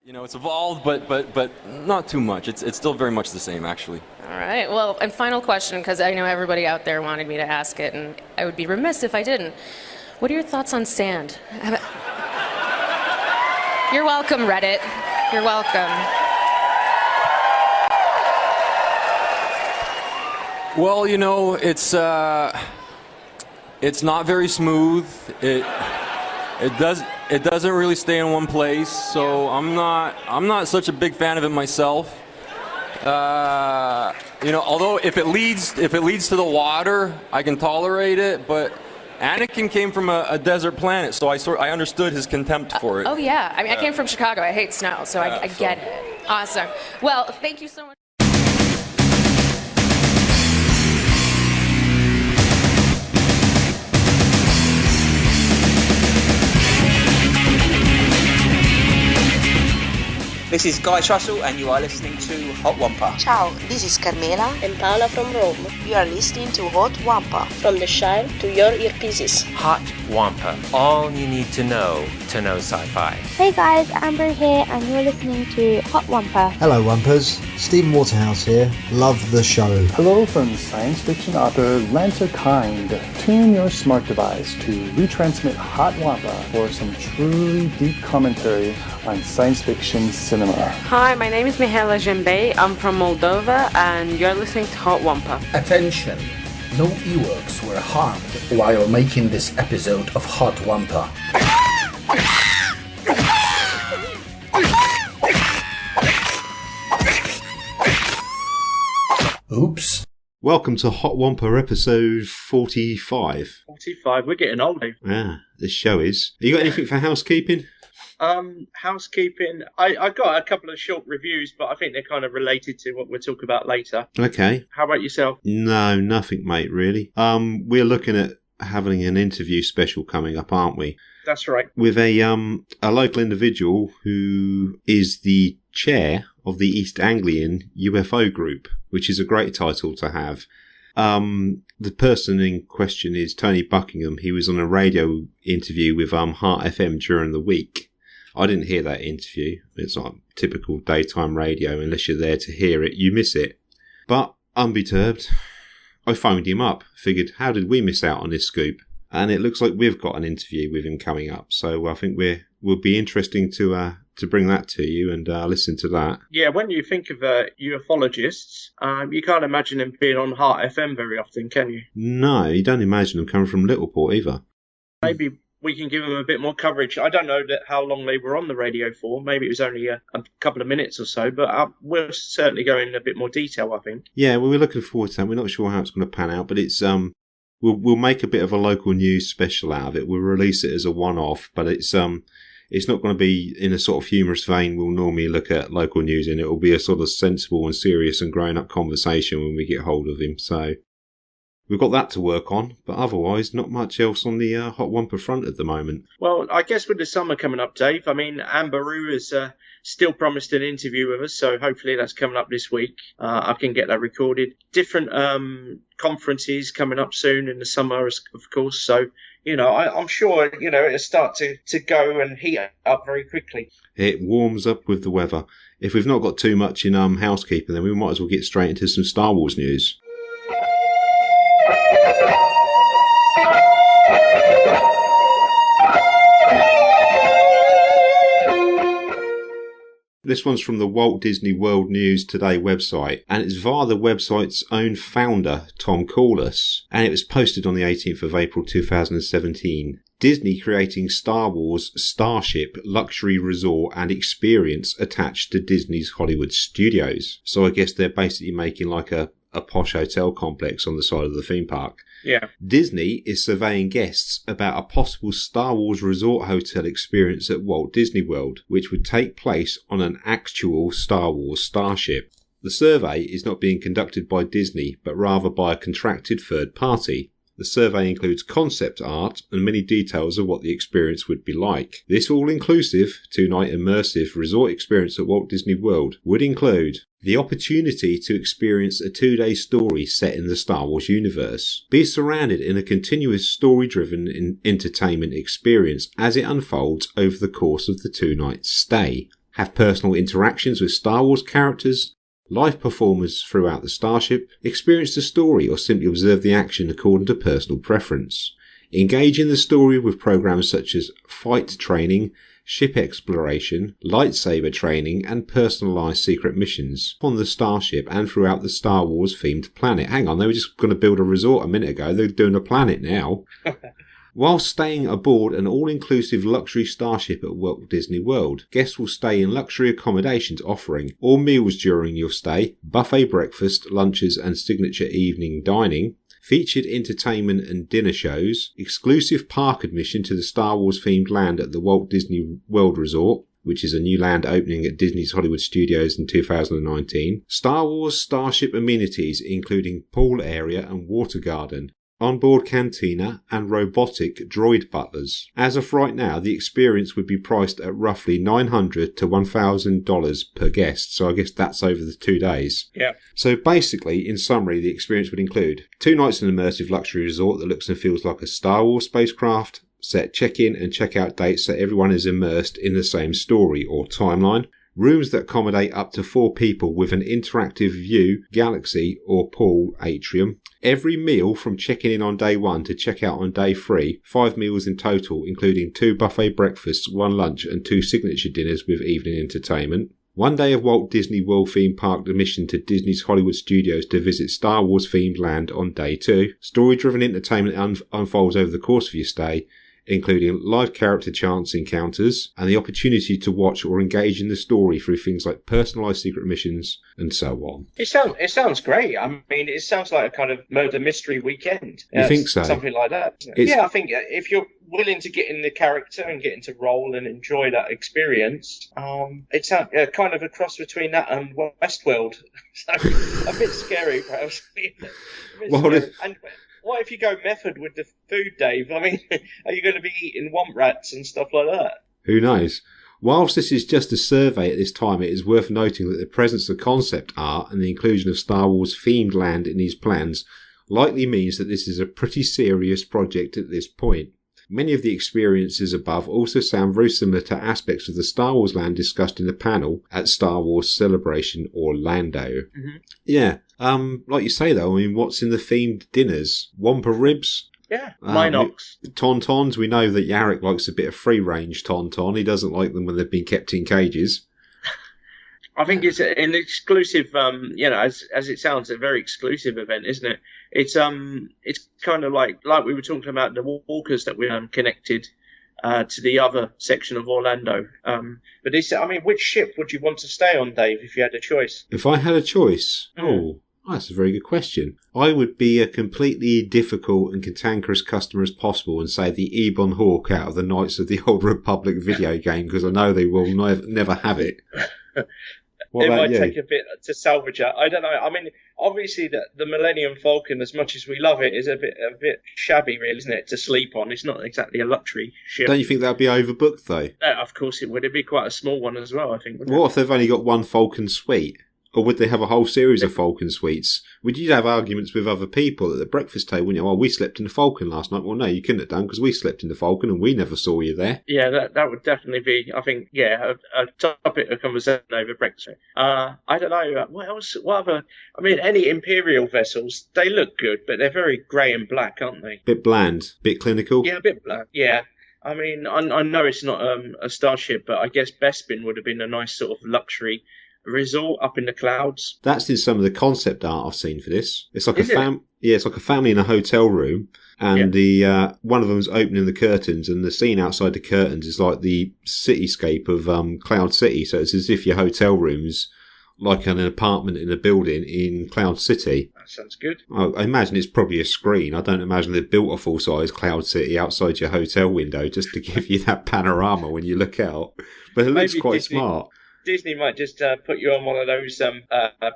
You know, it's evolved, but not too much. It's still very much the same, actually. All right. Well, and final question, because I know everybody out there wanted me to ask it, and I would be remiss if I didn't. What are your thoughts on sand? You're welcome, Reddit. You're welcome. Well, you know, it's not very smooth. It doesn't really stay in one place, so I'm not such a big fan of it myself. You know, although if it leads to the water, I can tolerate it. But Anakin came from a desert planet, so I understood his contempt for it. Oh yeah, I mean, I came from Chicago. I hate snow, so I get it. Awesome. Well, thank you so much. This is Guy Trussell and you are listening to Hot Wampa. Ciao, this is Carmela and Paola from Rome. You are listening to Hot Wampa. From the Shire to your earpieces. Hot Wampa. All you need to know sci-fi. Hey guys, Amber here and you're listening to Hot Wampa. Hello Wampers, Stephen Waterhouse here. Love the show. Hello from science fiction author Lancer Kind. Tune your smart device to retransmit Hot Wampa for some truly deep commentary on science fiction cinema. Hi, my name is Mihaela Jembei. I'm from Moldova and you're listening to Hot Wampa. Attention! No Ewoks were harmed while making this episode of Hot Wampa. Oops. Welcome to Hot Wampa episode 45. 45, we're getting old. Yeah, this show is. You got anything for housekeeping? Housekeeping. I got a couple of short reviews, but I think they're kind of related to what we'll talk about later. Okay. How about yourself? No, nothing, mate, really. We're looking at having an interview special coming up, aren't we? That's right. With a local individual who is the chair of the East Anglian UFO group, which is a great title to have. The person in question is Tony Buckingham. He was on a radio interview with Heart FM during the week. I didn't hear that interview. It's like typical daytime radio. Unless you're there to hear it, you miss it. But unperturbed, I phoned him up. Figured, how did we miss out on this scoop? And it looks like we've got an interview with him coming up. So I think will be interesting to bring that to you and listen to that. Yeah, when you think of ufologists, you can't imagine them being on Heart FM very often, can you? No, you don't imagine them coming from Littleport either. Maybe we can give them a bit more coverage. I don't know how long they were on the radio for. Maybe it was only a couple of minutes or so, but we'll certainly go in a bit more detail, I think. Yeah, well, we're looking forward to that. We're not sure how it's going to pan out, but it's we'll make a bit of a local news special out of it. We'll release it as a one-off, but it's not going to be in a sort of humorous vein we'll normally look at local news in. It will be a sort of sensible and serious and grown-up conversation when we get hold of him. So we've got that to work on, but otherwise not much else on the Hot Wampa front at the moment. Well, I guess with the summer coming up, Dave, I mean, Amberu has still promised an interview with us, so hopefully that's coming up this week. I can get that recorded. Different conferences coming up soon in the summer, of course, so you know, I'm sure, you know, it'll start to go and heat up very quickly. It warms up with the weather. If we've not got too much in housekeeping, then we might as well get straight into some Star Wars news. This one's from the Walt Disney World News Today website, and it's via the website's own founder, Tom Corliss, and it was posted on the 18th of April 2017. Disney creating Star Wars Starship luxury resort and experience attached to Disney's Hollywood studios. So I guess they're basically making like a posh hotel complex on the side of the theme park. Yeah. Disney is surveying guests about a possible Star Wars resort hotel experience at Walt Disney World, which would take place on an actual Star Wars starship. The survey is not being conducted by Disney, but rather by a contracted third party. The survey includes concept art and many details of what the experience would be like. This all-inclusive, two-night immersive resort experience at Walt Disney World would include the opportunity to experience a 2-day story set in the Star Wars universe, be surrounded in a continuous story-driven entertainment experience as it unfolds over the course of the 2-night stay, have personal interactions with Star Wars characters, live performers throughout the starship, experience the story or simply observe the action according to personal preference. Engage in the story with programs such as fight training, ship exploration, lightsaber training, and personalised secret missions on the starship and throughout the Star Wars themed planet. Hang on, they were just going to build a resort a minute ago. They're doing a planet now. While staying aboard an all-inclusive luxury starship at Walt Disney World, guests will stay in luxury accommodations offering all meals during your stay, buffet breakfast, lunches, and signature evening dining, featured entertainment and dinner shows, exclusive park admission to the Star Wars themed land at the Walt Disney World Resort, which is a new land opening at Disney's Hollywood Studios in 2019, Star Wars Starship amenities including pool area and water garden, onboard cantina and robotic droid butlers. As of right now, the experience would be priced at roughly $900 to $1,000 per guest, so I guess that's over the 2 days. Yeah. So basically, in summary, the experience would include 2 nights in an immersive luxury resort that looks and feels like a Star Wars spacecraft, set check-in and check-out dates so everyone is immersed in the same story or timeline, rooms that accommodate up to 4 people with an interactive view, galaxy or pool atrium. Every meal from checking in on day 1 to check out on day 3, 5 meals in total, including 2 buffet breakfasts, 1 lunch and 2 signature dinners with evening entertainment. 1 day of Walt Disney World theme park admission to Disney's Hollywood Studios to visit Star Wars themed land on day 2. Story-driven entertainment unfolds over the course of your stay, including live character chance encounters and the opportunity to watch or engage in the story through things like personalised secret missions and so on. It sounds great. I mean, it sounds like a kind of murder mystery weekend. You think so? Something like that. Yeah, I think if you're willing to get in the character and get into role and enjoy that experience, it's kind of a cross between that and Westworld. So a bit scary, perhaps. And what if you go method with the food, Dave? I mean, are you going to be eating womp rats and stuff like that? Who knows? Whilst this is just a survey at this time, it is worth noting that the presence of concept art and the inclusion of Star Wars themed land in these plans likely means that this is a pretty serious project at this point. Many of the experiences above also sound very similar to aspects of the Star Wars land discussed in the panel at Star Wars Celebration Orlando. Mm-hmm. Yeah. Like you say though, I mean, what's in the themed dinners? Wampa ribs? Yeah, Minox. Tauntauns. We know that Yarrick likes a bit of free-range tauntaun. He doesn't like them when they've been kept in cages. I think it's an exclusive, as it sounds, a very exclusive event, isn't it? It's kind of like we were talking about the walkers that we connected to the other section of Orlando. But which ship would you want to stay on, Dave, if you had a choice? If I had a choice? Oh, that's a very good question. I would be a completely difficult and cantankerous customer as possible and say the Ebon Hawk out of the Knights of the Old Republic video game, because I know they will never have it. It might take a bit to salvage it. I don't know. I mean, obviously the Millennium Falcon, as much as we love it, is a bit shabby, really, isn't it, to sleep on? It's not exactly a luxury ship. Don't you think that would be overbooked, though? Of course it would. It'd be quite a small one as well, I think. What if they've only got one Falcon suite? Or would they have a whole series of Falcon suites? Would you have arguments with other people at the breakfast table? You know, we slept in the Falcon last night. Well, no, you couldn't have done because we slept in the Falcon and we never saw you there. Yeah, that would definitely be, I think, a topic of conversation over breakfast. I don't know. What else? What other? I mean, any Imperial vessels, they look good, but they're very grey and black, aren't they? Bit bland, bit clinical. Yeah, a bit bland. Yeah. I mean, I know it's not a starship, but I guess Bespin would have been a nice sort of luxury resort up in the clouds. That's in some of the concept art I've seen for this. It's like it's like a family in a hotel room, and the one of them's opening the curtains, and the scene outside the curtains is like the cityscape of Cloud City. So it's as if your hotel room's like an apartment in a building in Cloud City. That sounds good. I imagine it's probably a screen. I don't imagine they've built a full-size Cloud City outside your hotel window just to give you that panorama when you look out. But it looks quite smart. Disney might just put you on one of those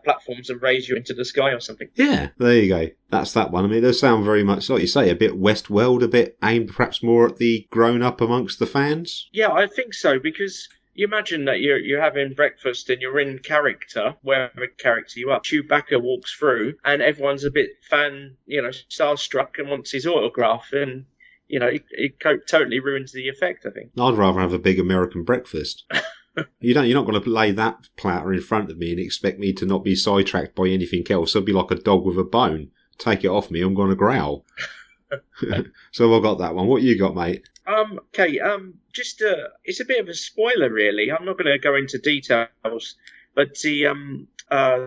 platforms and raise you into the sky or something. Yeah, there you go. That's that one. I mean, it does sound very much, like you say, a bit Westworld, a bit aimed perhaps more at the grown-up amongst the fans. Yeah, I think so, because you imagine that you're having breakfast and you're in character, wherever character you are. Chewbacca walks through and everyone's a bit starstruck and wants his autograph, and it totally ruins the effect, I think. I'd rather have a big American breakfast. You're not going to lay that platter in front of me and expect me to not be sidetracked by anything else. I'll be like a dog with a bone. Take it off me, I'm going to growl. So I've got that one. What you got, mate? Okay, just it's a bit of a spoiler, really. I'm not going to go into details, but the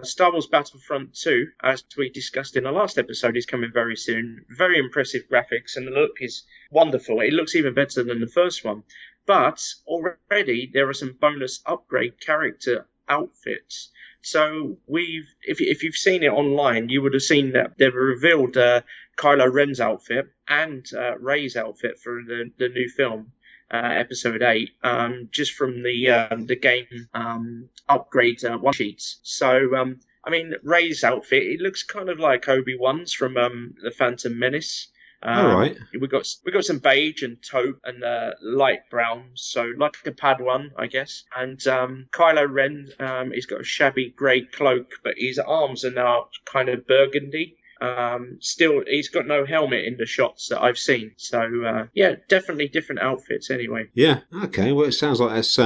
Star Wars Battlefront 2, as we discussed in the last episode, is coming very soon. Very impressive graphics, and the look is wonderful. It looks even better than the first one. But already there are some bonus upgrade character outfits. So if you've seen it online, you would have seen that they've revealed Kylo Ren's outfit and Rey's outfit for the new film, Episode 8, just from the game upgrade one sheets. So I mean, Rey's outfit, it looks kind of like Obi-Wan's from the Phantom Menace. All right. We got some beige and taupe and light brown, so like a Padawan, I guess. And Kylo Ren, he's got a shabby grey cloak, but his arms are now kind of burgundy. Still, he's got no helmet in the shots that I've seen. So yeah, definitely different outfits anyway. Yeah. Okay. Well, it sounds like that's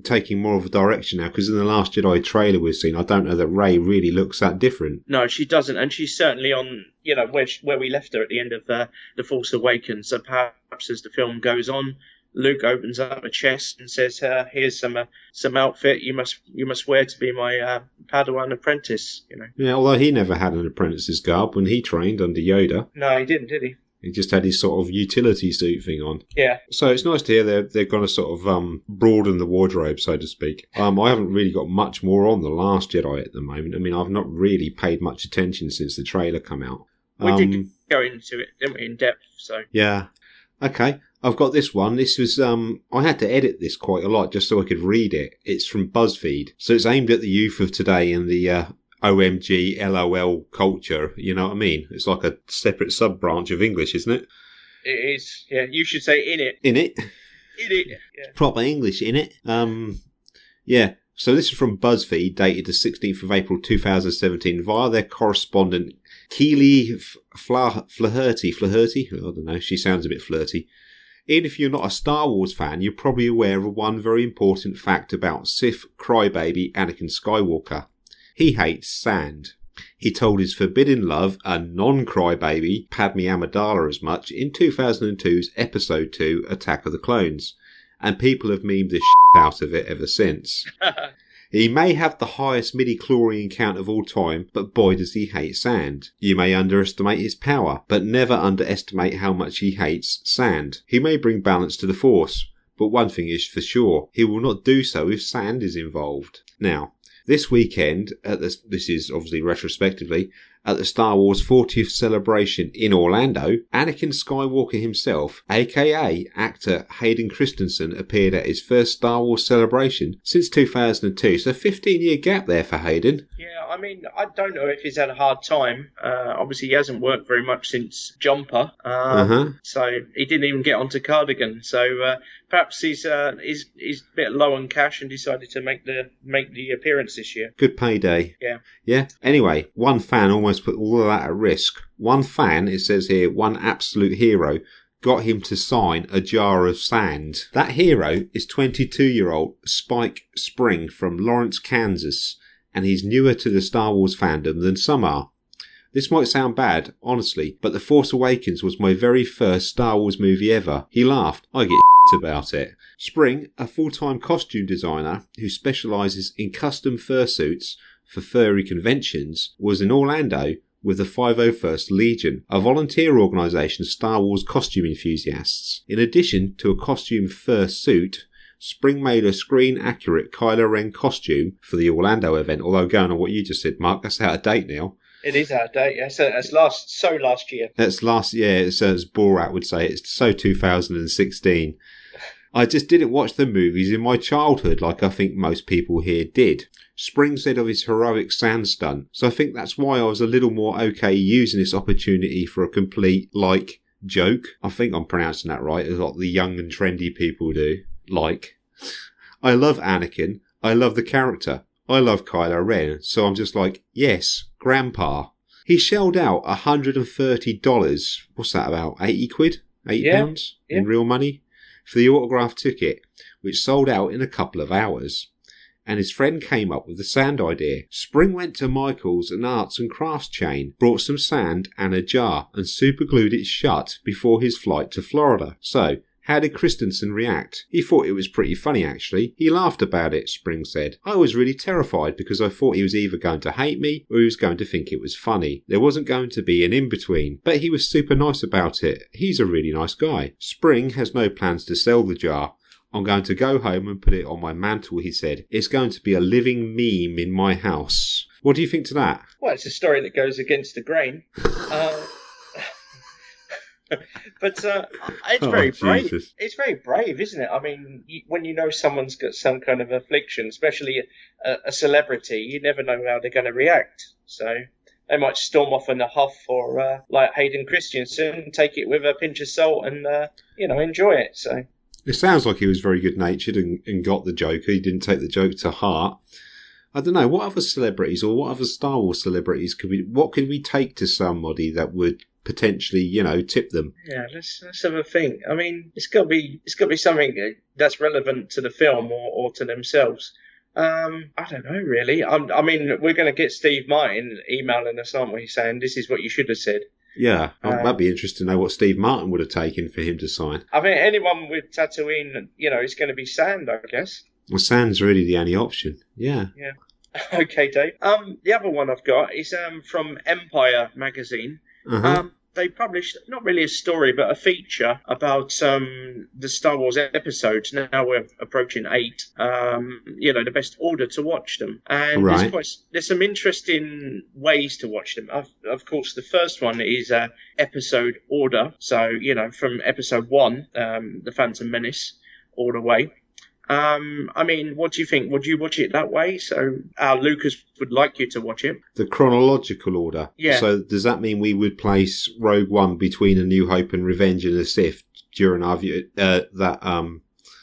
taking more of a direction now, because in the Last Jedi trailer we've seen, I don't know that Rey really looks that different. No, she doesn't, and she's certainly on, where we left her at the end of The Force Awakens. So perhaps as the film goes on, Luke opens up a chest and says, "Here's some outfit you must wear to be my Padawan apprentice." Yeah, although he never had an apprentice's garb when he trained under Yoda. No, he didn't, did he? He just had his sort of utility suit thing on. Yeah. So it's nice to hear they're going to sort of broaden the wardrobe, so to speak. I haven't really got much more on The Last Jedi at the moment. I mean, I've not really paid much attention since the trailer come out. We did go into it, didn't we, in depth? So yeah. Okay. I've got this one. This was, I had to edit this quite a lot just so I could read it. It's from BuzzFeed. So it's aimed at the youth of today and the OMG, LOL culture. You know what I mean? It's like a separate sub-branch of English, isn't it? It is. Yeah, you should say in it. In it? In it. Yeah. Proper English, in it. Yeah. So this is from BuzzFeed, dated the 16th of April 2017, via their correspondent Keely Flaherty. I don't know. She sounds a bit flirty. Even if you're not a Star Wars fan, you're probably aware of one very important fact about Sith crybaby Anakin Skywalker. He hates sand. He told his forbidden love, a non-crybaby, Padme Amidala, as much in 2002's Episode 2, Attack of the Clones. And people have memed the shit out of it ever since. He may have the highest midi-chlorian count of all time, but boy does he hate sand. You may underestimate his power, but never underestimate how much he hates sand. He may bring balance to the Force, but one thing is for sure, he will not do so if sand is involved. Now, this weekend, this is obviously retrospectively, at the Star Wars 40th celebration in Orlando, Anakin Skywalker himself, aka actor Hayden Christensen, appeared at his first Star Wars celebration since 2002. So 15-year gap there for Hayden. Yeah, I mean, I don't know if he's had a hard time. Obviously, he hasn't worked very much since Jumper, so he didn't even get onto Cardigan. So perhaps he's a bit low on cash and decided to make the appearance this year. Good payday. Yeah. Yeah. Anyway, one fan almost put all of that at risk. One fan, it says here, one absolute hero, got him to sign a jar of sand. That hero is 22-year-old Spike Spring from Lawrence, Kansas, and he's newer to the Star Wars fandom than some are. This might sound bad, honestly, but The Force Awakens was my very first Star Wars movie ever. He laughed. I get about it. Spring, a full-time costume designer who specialises in custom fursuits for furry conventions, was in Orlando with the 501st Legion, a volunteer organisation of Star Wars costume enthusiasts. In addition to a costume fursuit, Spring made a screen-accurate Kylo Ren costume for the Orlando event, although going on what you just said, Mark, that's out of date now. It is out of date, yeah. So that's last year. That's last year, as Borat would say, it's so 2016. I just didn't watch the movies in my childhood like I think most people here did. Spring said of his heroic sand stunt, so I think that's why I was a little more okay using this opportunity for a complete, joke. I think I'm pronouncing that right, as what the young and trendy people do. I love Anakin. I love the character. I love Kylo Ren, so I'm just like, yes, Grandpa. He shelled out $130. What's that about? 80 quid? £80 in real money? For the autograph ticket, which sold out in a couple of hours. And his friend came up with the sand idea. Spring went to Michael's and arts and crafts chain, brought some sand and a jar, and superglued it shut before his flight to Florida. So, how did Christensen react? He thought it was pretty funny, actually. He laughed about it, Spring said. I was really terrified because I thought he was either going to hate me or he was going to think it was funny. There wasn't going to be an in-between. But he was super nice about it. He's a really nice guy. Spring has no plans to sell the jar. I'm going to go home and put it on my mantle, he said. It's going to be a living meme in my house. What do you think to that? Well, it's a story that goes against the grain. But it's very brave. Jesus. It's very brave, isn't it? I mean, when you know someone's got some kind of affliction, especially a celebrity, you never know how they're going to react. So they might storm off in a huff, or like Hayden Christensen, take it with a pinch of salt and enjoy it. So it sounds like he was very good-natured and got the joke. He didn't take the joke to heart. I don't know, what other celebrities or what other Star Wars celebrities could we take to somebody that would potentially, tip them? Yeah, let's have a think. I mean, it's got to be something that's relevant to the film or to themselves. I don't know, really. I mean, we're going to get Steve Martin emailing us, aren't we, saying this is what you should have said. Yeah, that'd be interesting to know what Steve Martin would have taken for him to sign. I mean, anyone with Tatooine, it's going to be sand, I guess. Well, sand's really the only option. Yeah. Yeah. Okay, Dave. The other one I've got is from Empire magazine. Uh-huh. They published not really a story, but a feature about the Star Wars episodes. Now we're approaching 8. The best order to watch them, and right. there's some interesting ways to watch them. Of course, the first one is episode order. So from episode 1, The Phantom Menace, all the way. I mean, what do you think? Would you watch it that way? So Lucas would like you to watch it. The chronological order. Yeah. So does that mean we would place Rogue One between A New Hope and Revenge of the Sith during our view?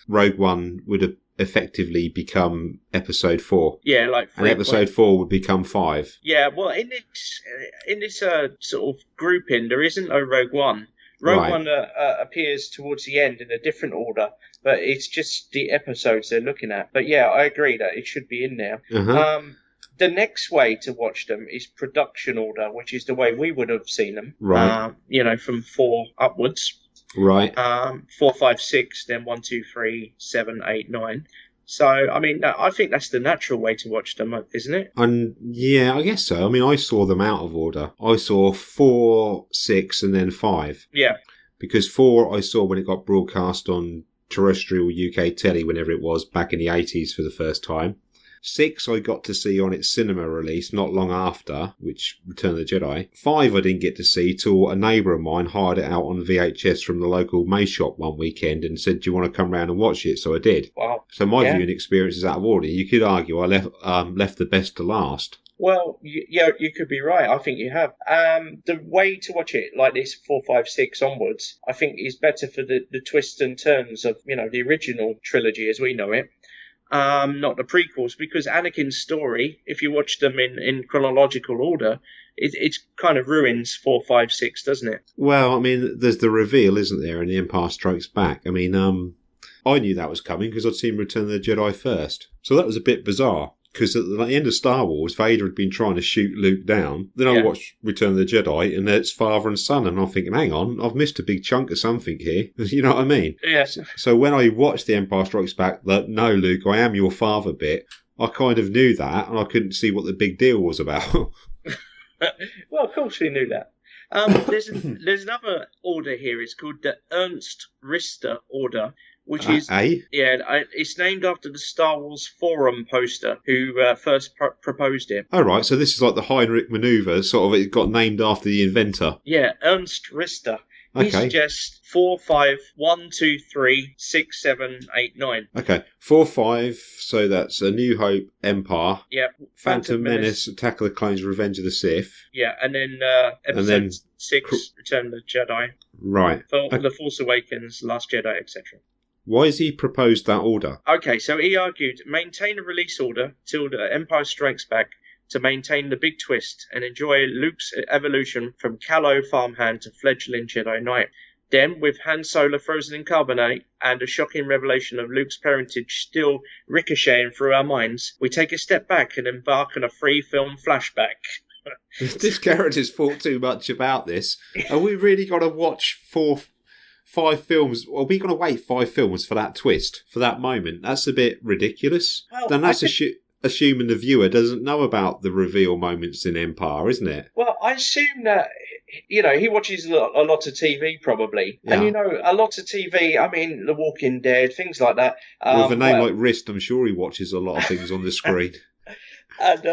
Rogue One would have effectively become episode 4. Yeah, and episode 4 would become 5. Yeah, well, in this sort of grouping, there isn't no Rogue One. Rogue One appears towards the end in a different order, but it's just the episodes they're looking at. But yeah, I agree that it should be in there. Uh-huh. The next way to watch them is production order, which is the way we would have seen them. Right. From 4 upwards. Right. 4, 5, 6, then 1, 2, 3, 7, 8, 9. So, I mean, I think that's the natural way to watch them, isn't it? Yeah, I guess so. I mean, I saw them out of order. I saw 4, 6, and then 5. Yeah. Because 4 I saw when it got broadcast on terrestrial UK telly, whenever it was, back in the 80s for the first time. 6 I got to see on its cinema release not long after, which Return of the Jedi. 5 I didn't get to see till a neighbour of mine hired it out on VHS from the local May shop one weekend and said, do you want to come round and watch it? So I did. Wow. So my viewing experience is out of order. You could argue I left the best to last. Well, you could be right. I think you have. The way to watch it, like this 4, 5, 6 onwards, I think is better for the twists and turns of, the original trilogy as we know it. Not the prequels, because Anakin's story, if you watch them in chronological order, it kind of ruins 4, 5, 6, doesn't it? Well, I mean, there's the reveal, isn't there, in The Empire Strikes Back. I mean, I knew that was coming because I'd seen Return of the Jedi first. So that was a bit bizarre. Because at the end of Star Wars, Vader had been trying to shoot Luke down. Then I watched Return of the Jedi, and it's father and son. And I'm thinking, hang on, I've missed a big chunk of something here. You know what I mean? Yeah. So when I watched The Empire Strikes Back, that no, Luke, I am your father bit, I kind of knew that, and I couldn't see what the big deal was about. Well, of course we knew that. There's another order here. It's called the Ernst Richter Order, which is it's named after the Star Wars forum poster who first proposed it. Oh, right, so this is like the Heinrich maneuver, sort of. It got named after the inventor. Yeah, Ernst Richter. He's just 4, 5, 1, 2, 3, 6, 7, 8, 9. Okay, 4, 5. So that's A New Hope, Empire. Yeah. Phantom Menace, Attack of the Clones, Revenge of the Sith. Yeah, and then episode 6, Return of the Jedi. Right. The Force Awakens, Last Jedi, etc. Why has he proposed that order? Okay, so he argued, maintain a release order till the Empire Strikes Back to maintain the big twist and enjoy Luke's evolution from callow farmhand to fledgling Jedi Knight. Then, with Han Solo frozen in carbonate and a shocking revelation of Luke's parentage still ricocheting through our minds, we take a step back and embark on a free-film flashback. This character's thought too much about this. Are we really going to watch 5 films? Are we going to wait 5 films for that twist, for that moment? That's a bit ridiculous. Well, then that's assuming the viewer doesn't know about the reveal moments in Empire, isn't it? Well, I assume that, he watches a lot of TV probably. Yeah. And, a lot of TV, I mean, The Walking Dead, things like that. With a name like Rist, I'm sure he watches a lot of things on the screen. And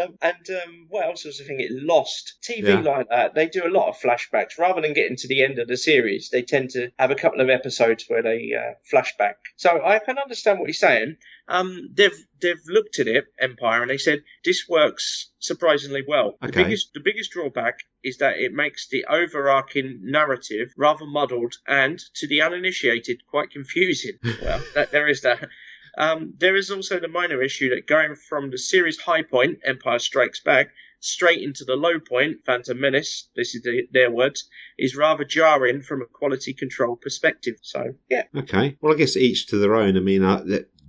what else was I thinking? Lost. TV like that, they do a lot of flashbacks. Rather than getting to the end of the series, they tend to have a couple of episodes where they flashback. So I can understand what he's saying. They've looked at it, Empire, and they said this works surprisingly well. Okay. The biggest drawback is that it makes the overarching narrative rather muddled and, to the uninitiated, quite confusing. Well, there is that. There is also the minor issue that going from the series high point, Empire Strikes Back, straight into the low point, Phantom Menace, this is their words, is rather jarring from a quality control perspective. So, yeah. Okay. Well, I guess each to their own. I mean,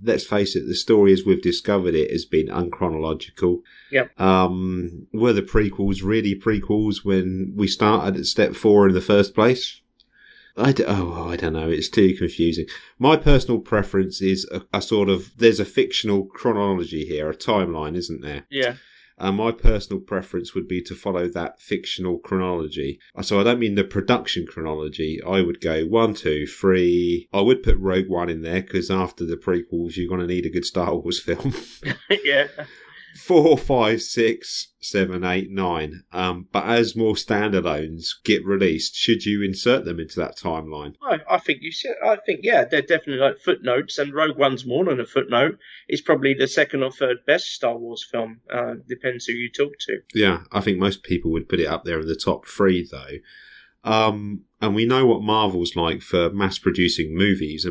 let's face it, the story as we've discovered it has been unchronological. Yep. Were the prequels really prequels when we started at step 4 in the first place? I don't know. It's too confusing. My personal preference is a sort of, there's a fictional chronology here, a timeline, isn't there? Yeah. My personal preference would be to follow that fictional chronology. So I don't mean the production chronology. I would go 1, 2, 3. I would put Rogue One in there because after the prequels, you're going to need a good Star Wars film. Yeah. 4, 5, 6, 7, 8, 9. But as more standalones get released, should you insert them into that timeline? I think you should. I think, yeah, they're definitely like footnotes, and Rogue One's more than a footnote. It's probably the second or third best Star Wars film. Depends who you talk to. Yeah, I think most people would put it up there in the top 3, though. And we know what Marvel's like for mass-producing movies.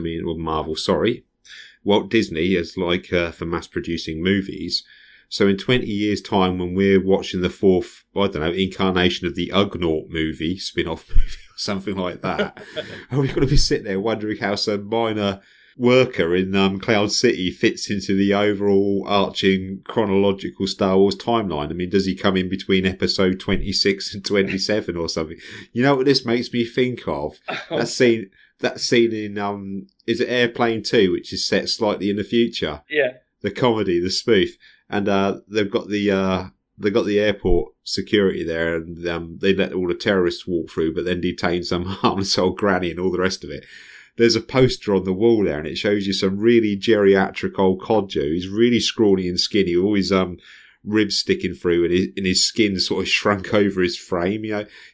Walt Disney is like for mass-producing movies. So in 20 years' time, when we're watching the 4th, incarnation of the Ugnaught movie, spin-off movie or something like that, are we going to be sitting there wondering how some minor worker in Cloud City fits into the overall arching chronological Star Wars timeline? I mean, does he come in between episode 26 and 27 or something? You know what this makes me think of? That scene in, is it Airplane 2, which is set slightly in the future? Yeah. The comedy, the spoof. And they've got the airport security there, and they let all the terrorists walk through, but then detain some harmless old granny and all the rest of it. There's a poster on the wall there, and it shows you some really geriatric old codger who's really scrawny and skinny, all his ribs sticking through, and his skin sort of shrunk over his frame.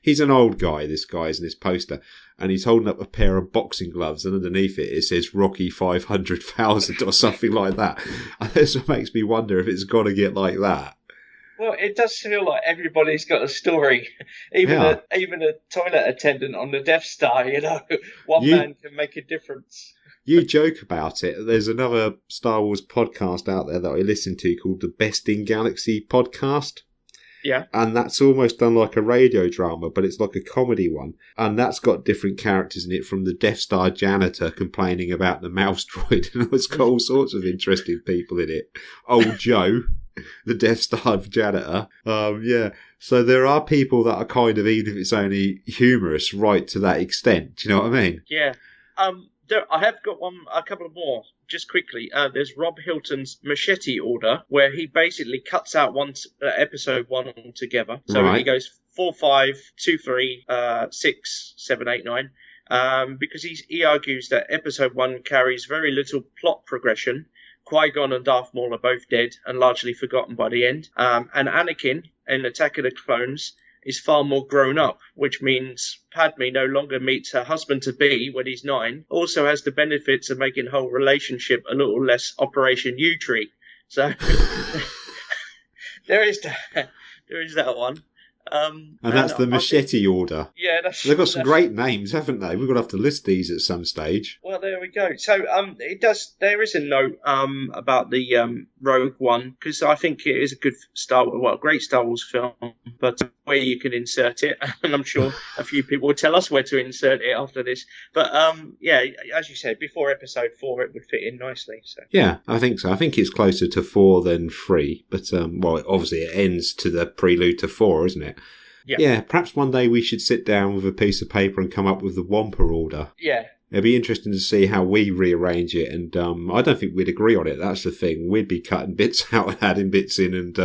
He's an old guy. This guy is in this poster. And he's holding up a pair of boxing gloves, and underneath it says Rocky 500,000 or something like that. And this makes me wonder if it's got to get like that. Well, it does feel like everybody's got a story. Even a toilet attendant on the Death Star, one man can make a difference. You joke about it. There's another Star Wars podcast out there that I listen to called the Best in Galaxy podcast. Yeah. And that's almost done like a radio drama, but it's like a comedy one. And that's got different characters in it, from the Death Star janitor complaining about the mouse droid, and it's got all sorts of interesting people in it. Old Joe, the Death Star janitor. Yeah. So there are people that are kind of, even if it's only humorous, right to that extent. Do you know what I mean? Yeah. I have got a couple more, just quickly. There's Rob Hilton's Machete Order, where he basically cuts out episode 1 altogether. So He goes 4, 5, 2, 3, 6, 7, 8, 9. Because he argues that episode 1 carries very little plot progression. Qui-Gon and Darth Maul are both dead and largely forgotten by the end. And Anakin in Attack of the Clones is far more grown up, which means Padme no longer meets her husband-to-be when he's 9, also has the benefits of making the whole relationship a little less Operation U-Tree. So there is that one. And that's the Machete Order. Yeah, they've got some great names, haven't they? We're going to have to list these at some stage. Well, there we go. So, it does. There is a note about the Rogue One, because I think it is a good great Star Wars film, but where you can insert it, and I'm sure a few people will tell us where to insert it after this. But yeah, as you said, before Episode 4, it would fit in nicely. So yeah, I think so. I think it's closer to 4 than 3, but well, obviously it ends to the prelude to 4, isn't it? Yeah, perhaps one day we should sit down with a piece of paper and come up with the Wampa order. Yeah. It'd be interesting to see how we rearrange it, and I don't think we'd agree on it. That's the thing. We'd be cutting bits out and adding bits in, and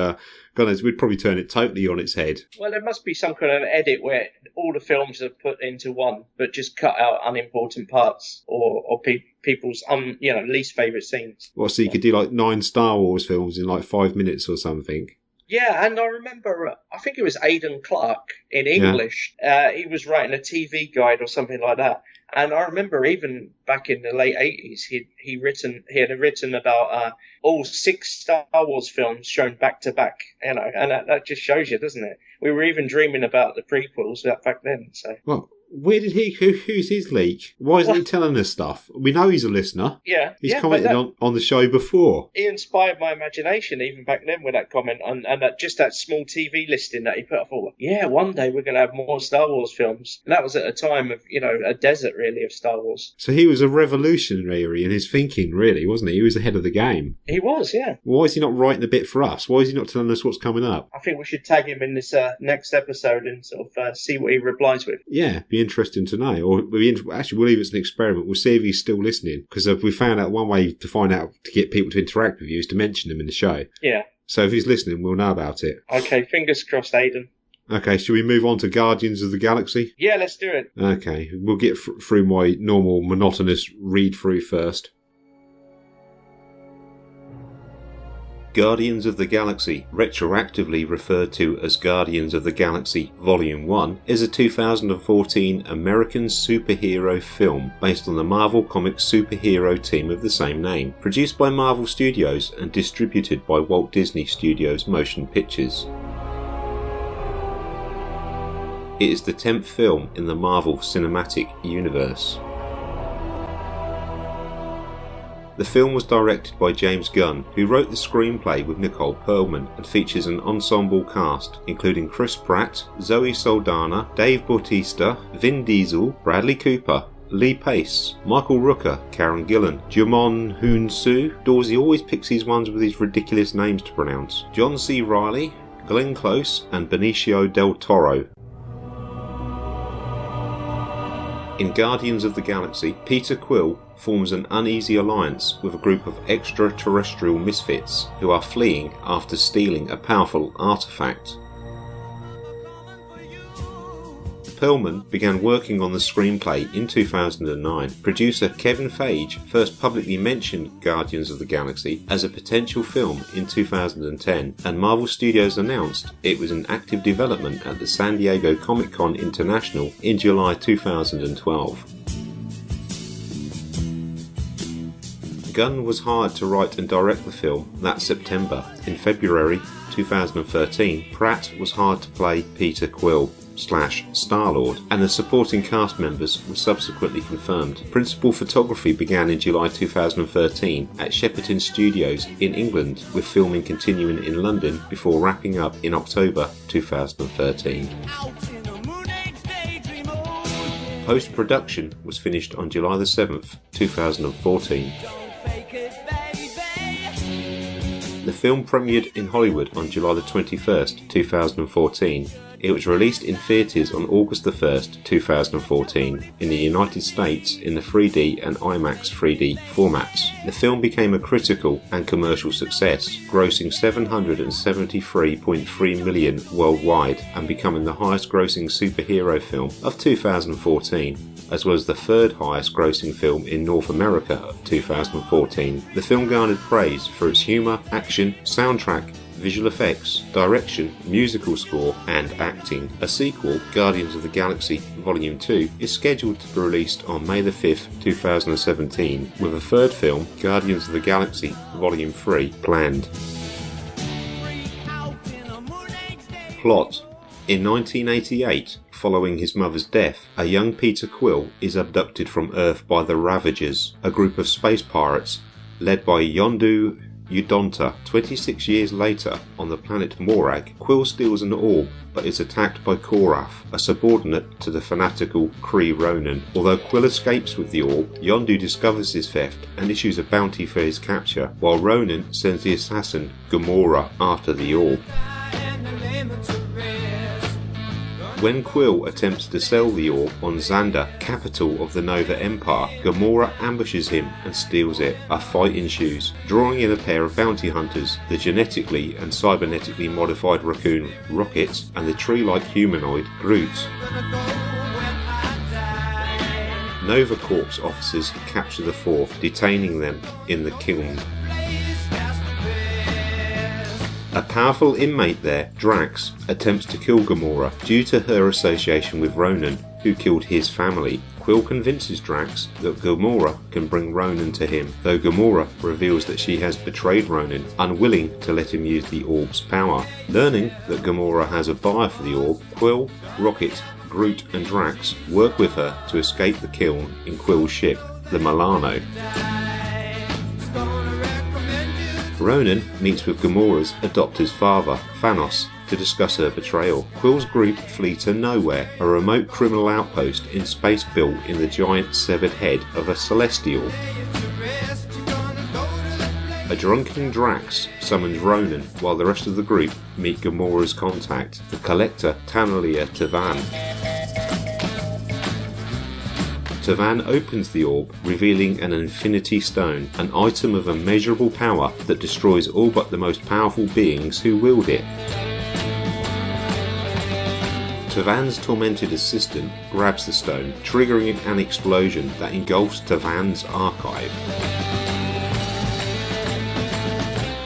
we'd probably turn it totally on its head. Well, there must be some kind of edit where all the films are put into one, but just cut out unimportant parts or people's least favourite scenes. Well, so you could do like 9 Star Wars films in like 5 minutes or something. Yeah, and I remember, I think it was Aidan Clark in English. Yeah. He was writing a TV guide or something like that. And I remember even back in the late 80s, he had written about all 6 Star Wars films shown back to back, and that just shows you, doesn't it? We were even dreaming about the prequels back then. So. Well, where did who's his leak? Why isn't he telling us stuff? We know he's a listener. Yeah. He's commented on the show before. He inspired my imagination even back then with that comment and that small TV listing that he put up. For. Yeah, one day we're going to have more Star Wars films. And that was at a time of, a desert really of Star Wars. So he was a revolutionary in his thinking, really, wasn't he? He was ahead of the game. He was, yeah. Why is he not writing a bit for us? Why is he not telling us what's coming up? I think we should tag him in this next episode and sort of see what he replies with. Yeah, be interesting to know. Or actually, we'll leave it as an experiment. We'll see if he's still listening, because we found out one way to find out to get people to interact with you is to mention them in the show. Yeah. So if he's listening, we'll know about it. Okay, fingers crossed, Aidan. Okay, shall we move on to Guardians of the Galaxy? Yeah, let's do it. Okay, we'll get through my normal monotonous read-through first. Guardians of the Galaxy, retroactively referred to as Guardians of the Galaxy Volume 1, is a 2014 American superhero film based on the Marvel Comics superhero team of the same name, produced by Marvel Studios and distributed by Walt Disney Studios Motion Pictures. It is the 10th film in the Marvel Cinematic Universe. The film was directed by James Gunn, who wrote the screenplay with Nicole Perlman, and features an ensemble cast including Chris Pratt, Zoe Saldana, Dave Bautista, Vin Diesel, Bradley Cooper, Lee Pace, Michael Rooker, Karen Gillan, Jumon Hoon-soo. Dorsey always picks these ones with these ridiculous names to pronounce. John C. Reilly, Glenn Close, and Benicio del Toro. In Guardians of the Galaxy, Peter Quill forms an uneasy alliance with a group of extraterrestrial misfits who are fleeing after stealing a powerful artifact. Perlman began working on the screenplay in 2009. Producer Kevin Feige first publicly mentioned Guardians of the Galaxy as a potential film in 2010, and Marvel Studios announced it was in active development at the San Diego Comic-Con International in July 2012. Gunn was hired to write and direct the film that September. In February 2013, Pratt was hired to play Peter Quill / Star-Lord, and the supporting cast members were subsequently confirmed. Principal photography began in July 2013 at Shepperton Studios in England, with filming continuing in London before wrapping up in October 2013. Post-production was finished on July the 7th, 2014. The film premiered in Hollywood on July the 21st, 2014. It was released in theatres on August the 1st, 2014, in the United States in the 3D and IMAX 3D formats. The film became a critical and commercial success, grossing $773.3 million worldwide and becoming the highest grossing superhero film of 2014, as well as the third highest grossing film in North America of 2014. The film garnered praise for its humour, action, soundtrack, visual effects, direction, musical score, and acting. A sequel, Guardians of the Galaxy Volume 2, is scheduled to be released on May the 5th, 2017, with a third film, Guardians of the Galaxy Volume 3, planned. Plot. In 1988, following his mother's death, a young Peter Quill is abducted from Earth by the Ravagers, a group of space pirates led by Yondu Udonta. 26 years later, on the planet Morag, Quill steals an orb but is attacked by Korath, a subordinate to the fanatical Kree Ronan. Although Quill escapes with the orb, Yondu discovers his theft and issues a bounty for his capture, while Ronan sends the assassin Gamora after the orb. When Quill attempts to sell the orb on Xander, capital of the Nova Empire, Gamora ambushes him and steals it. A fight ensues, drawing in a pair of bounty hunters, the genetically and cybernetically modified raccoon Rocket and the tree-like humanoid Groot. Nova Corps officers capture the four, detaining them in the kiln. A powerful inmate there, Drax, attempts to kill Gamora due to her association with Ronan, who killed his family. Quill convinces Drax that Gamora can bring Ronan to him, though Gamora reveals that she has betrayed Ronan, unwilling to let him use the orb's power. Learning that Gamora has a buyer for the orb, Quill, Rocket, Groot and Drax work with her to escape the kiln in Quill's ship, the Milano. Ronan meets with Gamora's adopted father, Thanos, to discuss her betrayal. Quill's group flee to Nowhere, a remote criminal outpost in space built in the giant severed head of a Celestial. A drunken Drax summons Ronan while the rest of the group meet Gamora's contact, the collector Tanalia Tavan. Tavan opens the orb, revealing an Infinity Stone, an item of immeasurable power that destroys all but the most powerful beings who wield it. Tavan's tormented assistant grabs the stone, triggering an explosion that engulfs Tavan's archive.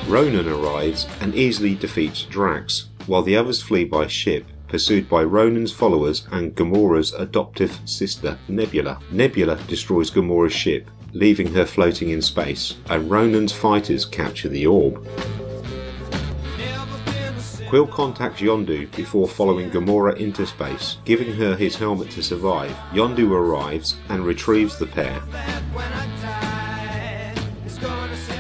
Ronan arrives and easily defeats Drax, while the others flee by ship, pursued by Ronan's followers and Gamora's adoptive sister, Nebula. Nebula destroys Gamora's ship, leaving her floating in space, and Ronan's fighters capture the orb. Quill contacts Yondu before following Gamora into space, giving her his helmet to survive. Yondu arrives and retrieves the pair.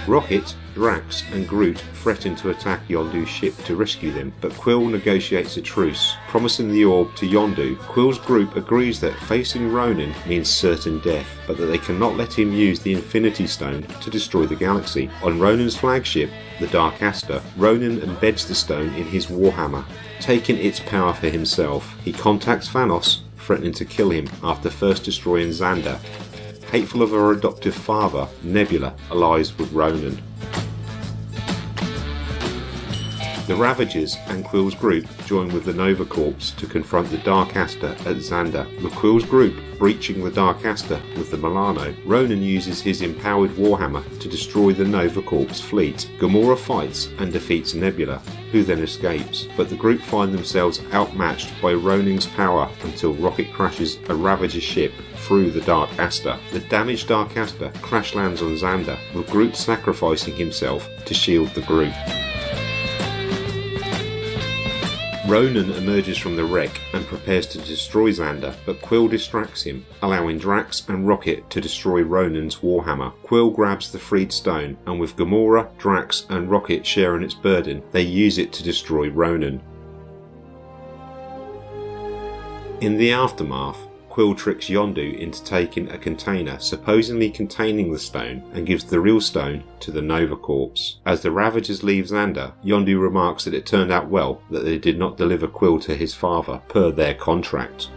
Rocket, Drax and Groot threaten to attack Yondu's ship to rescue them, but Quill negotiates a truce, promising the orb to Yondu. Quill's group agrees that facing Ronan means certain death, but that they cannot let him use the Infinity Stone to destroy the galaxy. On Ronan's flagship, the Dark Aster, Ronan embeds the stone in his Warhammer, taking its power for himself. He contacts Thanos, threatening to kill him after first destroying Xander. Hateful of her adoptive father, Nebula allies with Ronan. The Ravagers and Quill's group join with the Nova Corps to confront the Dark Aster at Xander, with Quill's group breaching the Dark Aster with the Milano. Ronan uses his empowered Warhammer to destroy the Nova Corps fleet. Gamora fights and defeats Nebula, who then escapes, but the group find themselves outmatched by Ronan's power until Rocket crashes a Ravager ship through the Dark Aster. The damaged Dark Aster crash lands on Xander, with Groot sacrificing himself to shield the group. Ronan emerges from the wreck and prepares to destroy Xander, but Quill distracts him, allowing Drax and Rocket to destroy Ronan's Warhammer. Quill grabs the freed stone, and with Gamora, Drax and Rocket sharing its burden, they use it to destroy Ronan. In the aftermath, Quill tricks Yondu into taking a container supposedly containing the stone and gives the real stone to the Nova Corps. As the Ravagers leave Xander, Yondu remarks that it turned out well that they did not deliver Quill to his father per their contract.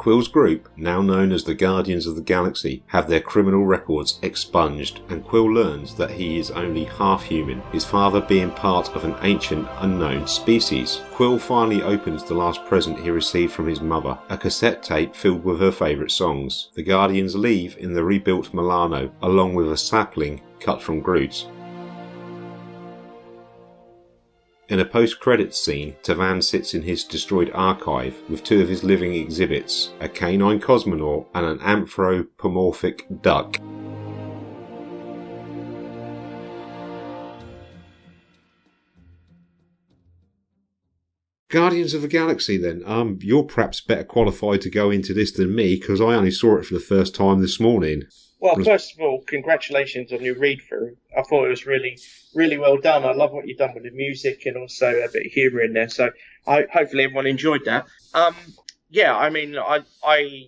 Quill's group, now known as the Guardians of the Galaxy, have their criminal records expunged, and Quill learns that he is only half human, his father being part of an ancient unknown species. Quill finally opens the last present he received from his mother, a cassette tape filled with her favourite songs. The Guardians leave in the rebuilt Milano, along with a sapling cut from Groot. In a post-credits scene, Tavan sits in his destroyed archive with two of his living exhibits, a canine cosmonaut and an anthropomorphic duck. Guardians of the Galaxy, then. You're perhaps better qualified to go into this than me, because I only saw it for the first time this morning. Well, first of all, congratulations on your read-through. I thought it was really, really well done. I love what you've done with the music and also a bit of humour in there. So hopefully everyone enjoyed that. Yeah, I mean, I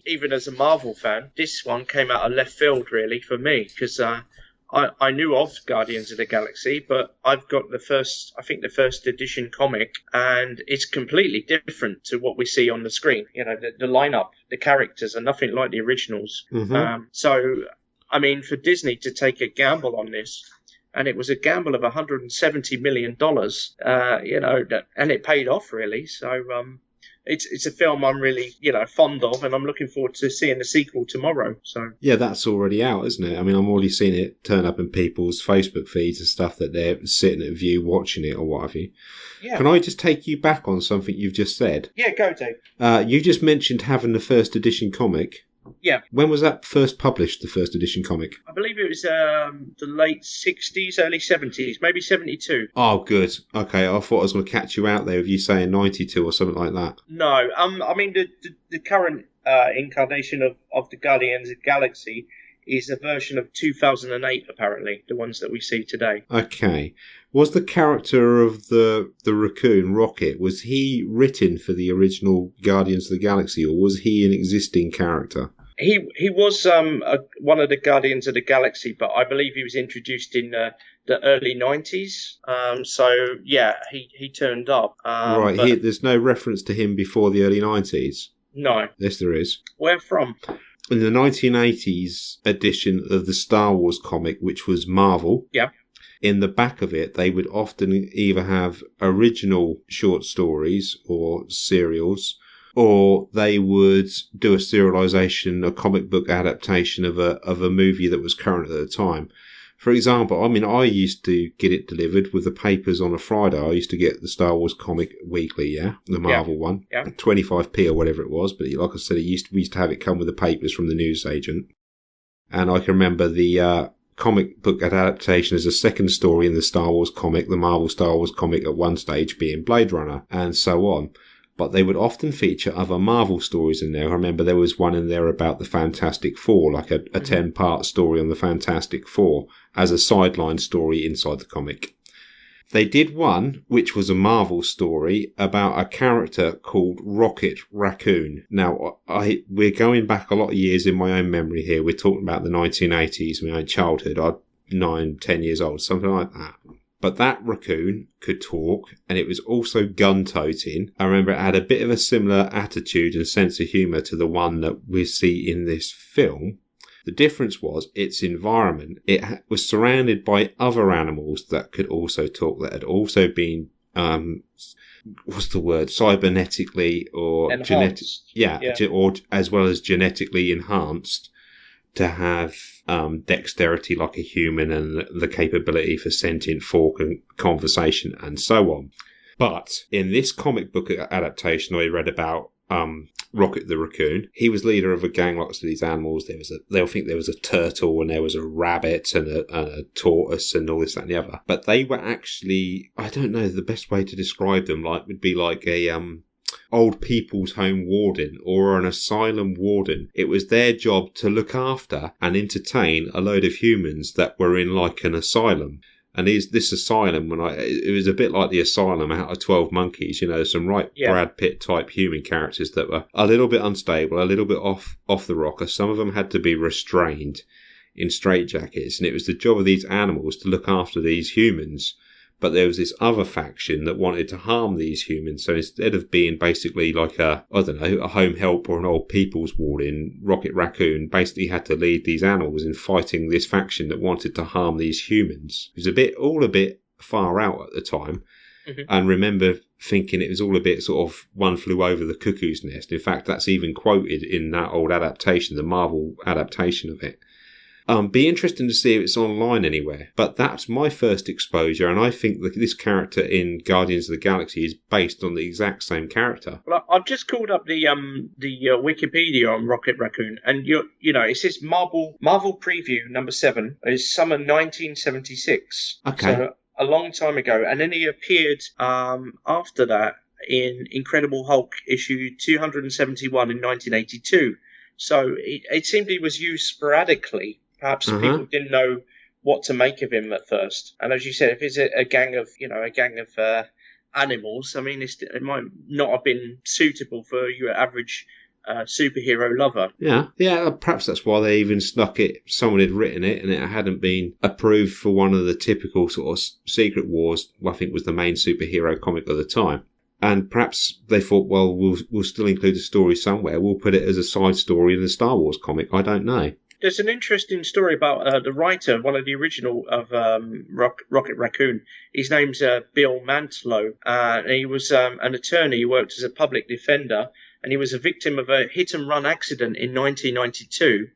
even as a Marvel fan, this one came out of left field, really, for me, because I knew of Guardians of the Galaxy, but I've got the first edition comic, and it's completely different to what we see on the screen. You know, the lineup, the characters are nothing like the originals. Mm-hmm. So, I mean, for Disney to take a gamble on this, and it was a gamble of $170 million, and it paid off, really. So, It's a film I'm really, fond of, and I'm looking forward to seeing the sequel tomorrow. So yeah, that's already out, isn't it? I mean, I'm already seeing it turn up in people's Facebook feeds and stuff that they're sitting at View watching it or what have you. Yeah. Can I just take you back on something you've just said? Yeah, go, Dave. You just mentioned having the first edition comic. Yeah. When was that first published, the first edition comic? I believe it was the late 60s, early 70s, maybe 72. Oh, good. Okay, I thought I was going to catch you out there with you saying 92 or something like that. No, I mean, the current incarnation of the Guardians of the Galaxy is a version of 2008, apparently, the ones that we see today. Okay. Was the character of the raccoon, Rocket, was he written for the original Guardians of the Galaxy, or was he an existing character? He was one of the Guardians of the Galaxy, but I believe he was introduced in the early 90s. So, yeah, he turned up. Right, there's no reference to him before the early 90s? No. Yes, there is. Where from? In the 1980s edition of the Star Wars comic, which was Marvel. Yeah. In the back of it, they would often either have original short stories or serials, or they would do a serialization, a comic book adaptation of a movie that was current at the time. For example, I mean, I used to get it delivered with the papers on a Friday. I used to get the Star Wars comic weekly, the Marvel one, 25p or whatever it was. But like I said, we used to have it come with the papers from the newsagent. And I can remember the comic book adaptation as a second story in the Star Wars comic, the Marvel Star Wars comic at one stage being Blade Runner, and so on. But they would often feature other Marvel stories in there. I remember there was one in there about the Fantastic Four, like a 10-part story on the Fantastic Four as a sideline story inside the comic. They did one, which was a Marvel story about a character called Rocket Raccoon. Now, we're going back a lot of years in my own memory here. We're talking about the 1980s, my own childhood. I'm 9, 10 years old, something like that. But that raccoon could talk, and it was also gun-toting. I remember it had a bit of a similar attitude and sense of humour to the one that we see in this film. The difference was its environment. It was surrounded by other animals that could also talk, that had also been, cybernetically or genetic, or as well as genetically enhanced to have dexterity like a human and the capability for sentient thought and conversation and so on. But in this comic book adaptation I read about Rocket the Raccoon, he was leader of a gang, lots of these animals. They'll think there was a turtle and there was a rabbit and a tortoise and all this, that and the other. But they were actually, I don't know, the best way to describe them would be like a old people's home warden or an asylum warden. It was their job to look after and entertain a load of humans that were in like an asylum. And this asylum, it was a bit like the asylum out of 12 Monkeys, some Brad Pitt type human characters that were a little bit unstable, a little bit off the rocker. Some of them had to be restrained in straitjackets, and it was the job of these animals to look after these humans. But there was this other faction that wanted to harm these humans. So instead of being basically like a home help or an old people's warden, Rocket Raccoon basically had to lead these animals in fighting this faction that wanted to harm these humans. It was all a bit far out at the time. Mm-hmm. And remember thinking it was all a bit sort of one flew over the cuckoo's nest. In fact, that's even quoted in that old adaptation, the Marvel adaptation of it. Be interesting to see if it's online anywhere. But that's my first exposure, and I think that this character in Guardians of the Galaxy is based on the exact same character. Well, I've just called up the Wikipedia on Rocket Raccoon, and it says Marvel Preview number 7 is summer 1976. Okay. So a long time ago, and then he appeared after that in Incredible Hulk issue 271 in 1982. So it seemed he was used sporadically. Perhaps people didn't know what to make of him at first. And as you said, if it's a gang of animals, I mean, it might not have been suitable for your average superhero lover. Yeah. Perhaps that's why they even snuck it. Someone had written it, and it hadn't been approved for one of the typical sort of Secret Wars. I think was the main superhero comic of the time. And perhaps they thought, well, we'll still include a story somewhere. We'll put it as a side story in the Star Wars comic. I don't know. There's an interesting story about the writer, one of the original of Rocket Raccoon. His name's Bill Mantlo. And he was an attorney. He worked as a public defender. And he was a victim of a hit-and-run accident in 1992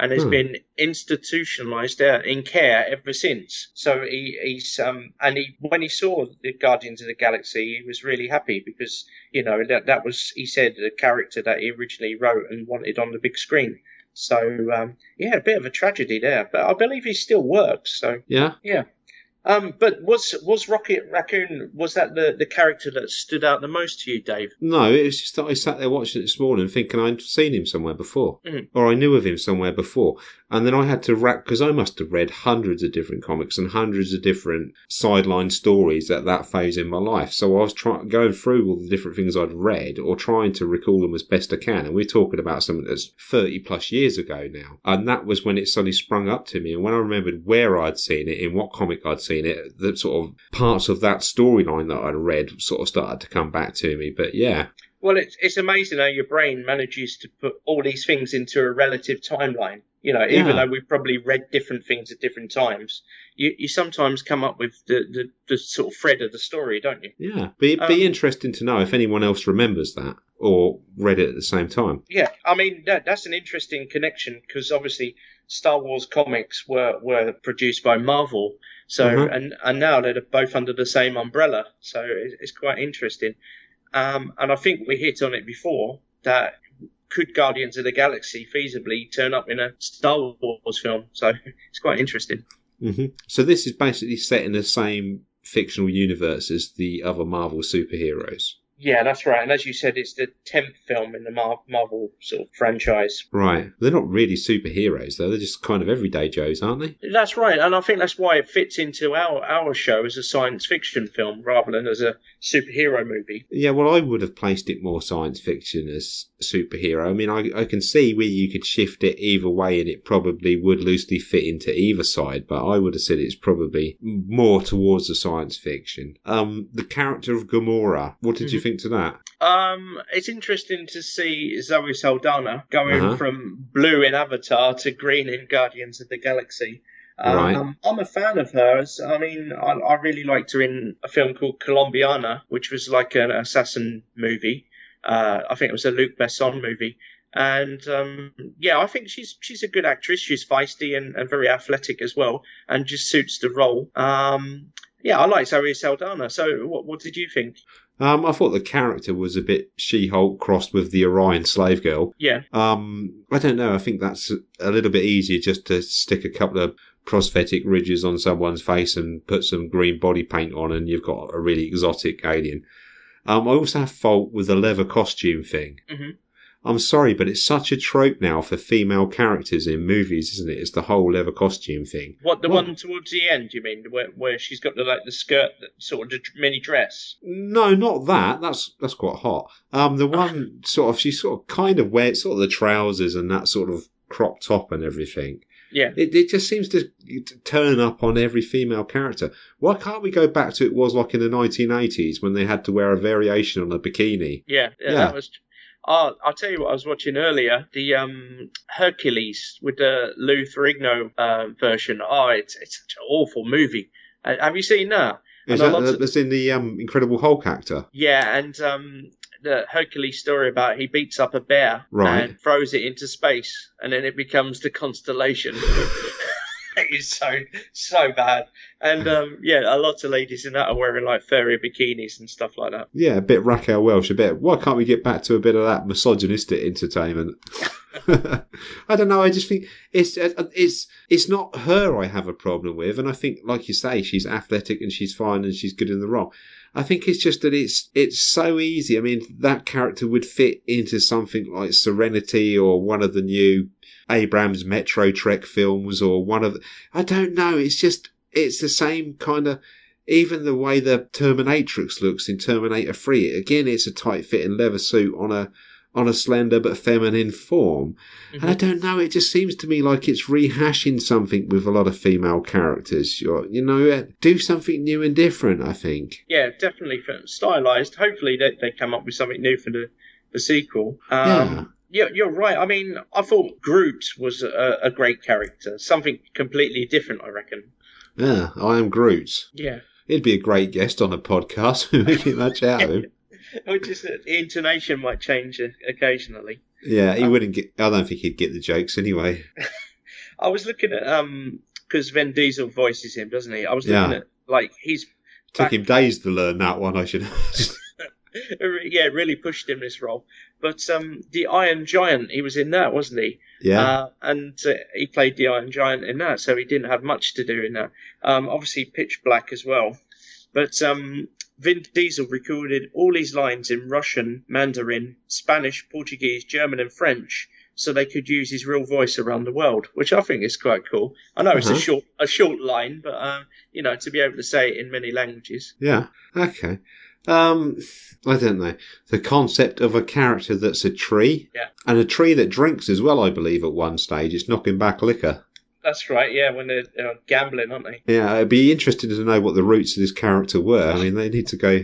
and has been institutionalized in care ever since. So when he saw the Guardians of the Galaxy, he was really happy because, that was, he said, the character that he originally wrote and wanted on the big screen. So, a bit of a tragedy there. But I believe he still works. So yeah. But was Rocket Raccoon, was that the character that stood out the most to you, Dave? No, it was just that I sat there watching it this morning thinking I'd seen him somewhere before. Or I knew of him somewhere before. And then I had to because I must have read hundreds of different comics and hundreds of different sideline stories at that phase in my life. So I was going through all the different things I'd read or trying to recall them as best I can. And we're talking about something that's 30 plus years ago now. And that was when it suddenly sprung up to me. And when I remembered where I'd seen it, in what comic I'd seen it, the sort of parts of that storyline that I'd read sort of started to come back to me. But yeah. Well, it's amazing how your brain manages to put all these things into a relative timeline. Even though we've probably read different things at different times, you sometimes come up with the sort of thread of the story, don't you? Yeah. It'd be interesting to know if anyone else remembers that or read it at the same time. Yeah. I mean, that's an interesting connection because obviously Star Wars comics were produced by Marvel. So, and now they're both under the same umbrella. So it's quite interesting. And I think we hit on it before that could Guardians of the Galaxy feasibly turn up in a Star Wars film? So it's quite interesting. So this is basically set in the same fictional universe as the other Marvel superheroes. Yeah, that's right. And as you said, it's the 10th film in the Marvel sort of franchise. Right. They're not really superheroes, though. They're just kind of everyday Joes, aren't they? That's right. And I think that's why it fits into our show as a science fiction film rather than as a superhero movie. Yeah, well, I would have placed it more science fiction as superhero. I mean, I can see where you could shift it either way and it probably would loosely fit into either side, but I would have said it's probably more towards the science fiction. The character of Gamora, what did you think to that? It's interesting to see Zoe Saldana going from blue in Avatar to green in Guardians of the Galaxy. Right. I'm a fan of hers. I mean, I really liked her in a film called Colombiana, which was like an assassin movie. I think it was a Luc Besson movie. And I think she's a good actress. She's feisty and very athletic as well, and just suits the role. I like Zoe Saldana. So what did you think? I thought the character was a bit She-Hulk crossed with the Orion slave girl. Yeah. I don't know. I think that's a little bit easier just to stick a couple of prosthetic ridges on someone's face and put some green body paint on and you've got a really exotic alien. I also have fault with the leather costume thing. I'm sorry, but it's such a trope now for female characters in movies, isn't it? It's the whole leather costume thing. What, the one towards the end, you mean, where she's got the skirt, sort of mini dress? No, not that. That's quite hot. The one she kind of wears sort of the trousers and that sort of crop top and everything. Yeah. It just seems to turn up on every female character. Why can't we go back to it was like in the 1980s when they had to wear a variation on a bikini? Yeah. That was... I'll tell you what I was watching earlier, the Hercules with the Lou Ferrigno version. It's such an awful movie. Have you seen that? That's in the Incredible Hulk actor? Yeah, and the Hercules story about he beats up a bear and throws it into space, and then it becomes the Constellation. It is so bad. And yeah, a lot of ladies in that are wearing like furry bikinis and stuff like that. Yeah, a bit Raquel Welch, a bit. Why can't we get back to a bit of that misogynistic entertainment? I don't know. I just think it's not her I have a problem with, and I think, like you say, she's athletic and she's fine and she's good in the role. I think it's just that it's so easy. I mean, that character would fit into something like Serenity or one of the new Abrams Metro Trek films or one of. I don't know. It's the same kind of. Even the way the Terminatrix looks in Terminator 3, again, it's a tight-fitting leather suit on a slender but feminine form. Mm-hmm. And I don't know, it just seems to me like it's rehashing something with a lot of female characters. Do something new and different, I think. Yeah, definitely stylized. Hopefully they come up with something new for the sequel. Yeah, you're right. I mean, I thought Groot was a great character. Something completely different, I reckon. Yeah, I am Groot. Yeah. He'd be a great guest on a podcast. We get much out of him. Or just the intonation might change occasionally. Yeah, he wouldn't get. I don't think he'd get the jokes anyway. I was looking at because Vin Diesel voices him, doesn't he? I was looking at like he's took him days to learn that one. I should. Yeah, it really pushed him this role. But the Iron Giant, he was in that, wasn't he? Yeah. And he played the Iron Giant in that, so he didn't have much to do in that. Obviously, Pitch Black as well. But Vin Diesel recorded all his lines in Russian, Mandarin, Spanish, Portuguese, German, and French, so they could use his real voice around the world, which I think is quite cool. I know it's a short line, but to be able to say it in many languages. Yeah. Okay. I don't know. The concept of a character that's a tree, and a tree that drinks as well, I believe, at one stage. It's knocking back liquor. That's right, yeah, when they're gambling, aren't they? Yeah, I'd be interested to know what the roots of this character were. I mean, they need to go...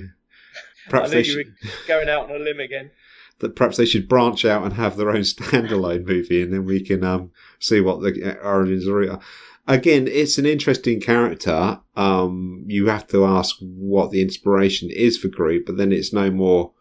Perhaps they should... going out on a limb again. That perhaps they should branch out and have their own standalone movie, and then we can see what the origins are. Again, it's an interesting character. You have to ask what the inspiration is for Groot, but then it's no more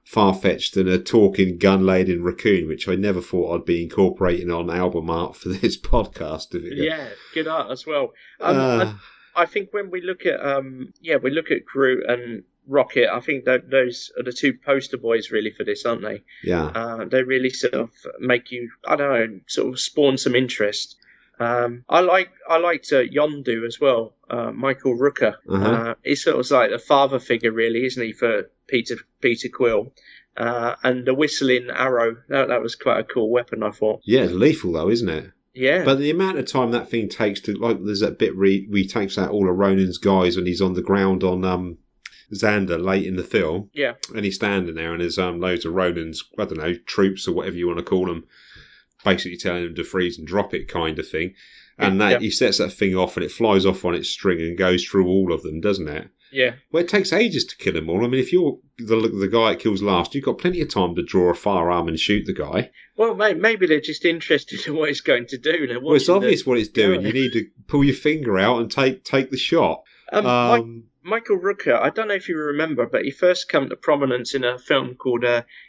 far-fetched than a talking gun-laden raccoon, which I never thought I'd be incorporating on album art for this podcast. Yeah, good art as well. I think when we look at Groot and Rocket, I think that those are the two poster boys really for this, aren't they? Yeah. They really sort of make you, I don't know, sort of spawn some interest. I liked Yondu as well, Michael Rooker. He's sort of like a father figure, really, isn't he, for Peter Quill? And the whistling arrow, that was quite a cool weapon, I thought. Yeah, it's lethal though, isn't it? Yeah. But the amount of time that thing takes to, like, there's that bit where he takes out all of Ronan's guys when he's on the ground on Xander late in the film. Yeah. And he's standing there and there's loads of Ronan's, I don't know, troops or whatever you want to call them, basically telling him to freeze and drop it kind of thing. And he sets that thing off and it flies off on its string and goes through all of them, doesn't it? Yeah. Well, it takes ages to kill them all. I mean, if you're the guy that kills last, you've got plenty of time to draw a firearm and shoot the guy. Well, maybe they're just interested in what it's going to do. Well, it's obvious what it's doing. You need to pull your finger out and take the shot. Michael Rooker, I don't know if you remember, but he first came to prominence in a film called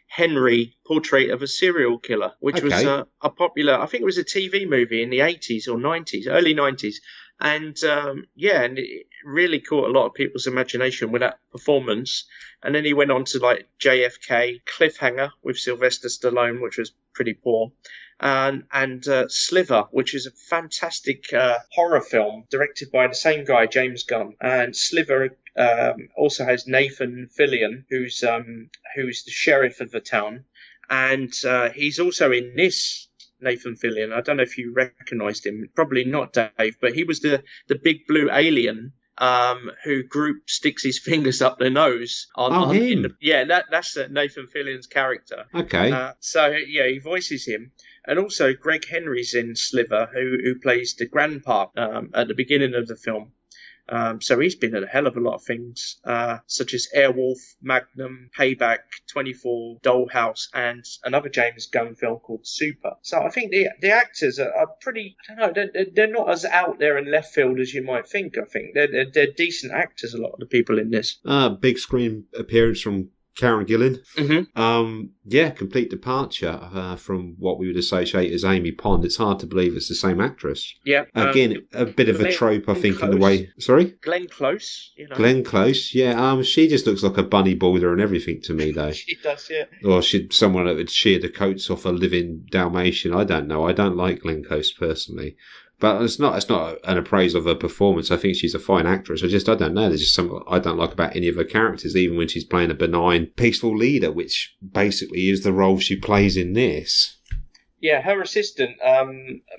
Henry, Portrait of a Serial Killer, which was a popular, I think it was a TV movie in the 80s or 90s, early 90s. And and it really caught a lot of people's imagination with that performance. And then he went on to like JFK, Cliffhanger with Sylvester Stallone, which was pretty poor. And Sliver, which is a fantastic horror film directed by the same guy, James Gunn. And Sliver also has Nathan Fillion, who's the sheriff of the town, and he's also in this. Nathan Fillion. I don't know if you recognised him. Probably not, Dave, but he was the big blue alien who Groot sticks his fingers up their nose on. Him. That's Nathan Fillion's character. Okay. He voices him. And also Greg Henry's in Sliver, who plays the grandpa at the beginning of the film. So he's been in a hell of a lot of things, such as Airwolf, Magnum, Payback, 24, Dollhouse, and another James Gunn film called Super. So I think the actors are pretty, I don't know, they're not as out there in left field as you might think. I think they're decent actors, a lot of the people in this. Big screen appearance from Karen Gillan. Mm-hmm. Yeah, complete departure from what we would associate as Amy Pond. It's hard to believe it's the same actress. Yeah. Again, a bit of a trope, I think, in the way... Sorry? Glenn Close. Glenn Close, yeah. She just looks like a bunny boiler and everything to me, though. She does, yeah. Or someone that would shear the coats off a living Dalmatian. I don't know. I don't like Glenn Close personally. But it's not an appraisal of her performance. I think she's a fine actress. I don't know. There's just something I don't like about any of her characters, even when she's playing a benign, peaceful leader, which basically is the role she plays in this. Yeah, her assistant,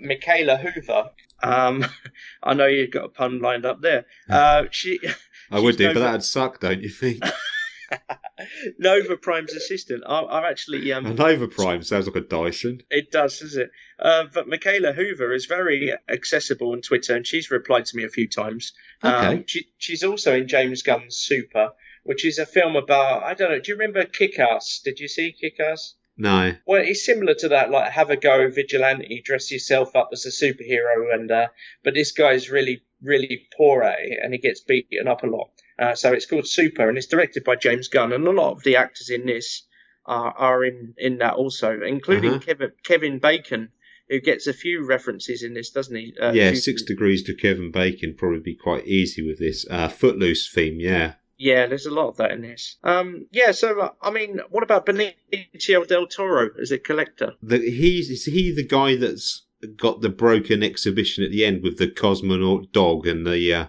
Michaela Hoover. I know you've got a pun lined up there. I would do, but that'd suck, don't you think? Nova Prime's assistant. I've actually... Nova Prime sounds like a Dyson. It does, doesn't it? But Michaela Hoover is very accessible on Twitter, and she's replied to me a few times. Okay. She's also in James Gunn's Super, which is a film about... I don't know, do you remember Kick-Ass? Did you see Kick-Ass? No. Well, it's similar to that, like have a go, vigilante, dress yourself up as a superhero, and but this guy's really, really poor at it, and he gets beaten up a lot. So it's called Super, and it's directed by James Gunn, and a lot of the actors in this are in that also, including Kevin Bacon, who gets a few references in this, doesn't he? 6 Degrees to Kevin Bacon, probably be quite easy with this. Footloose theme, yeah. Yeah, there's a lot of that in this. So, I mean, what about Benicio del Toro as a collector? Is he the guy that's got the broken exhibition at the end with the cosmonaut dog and the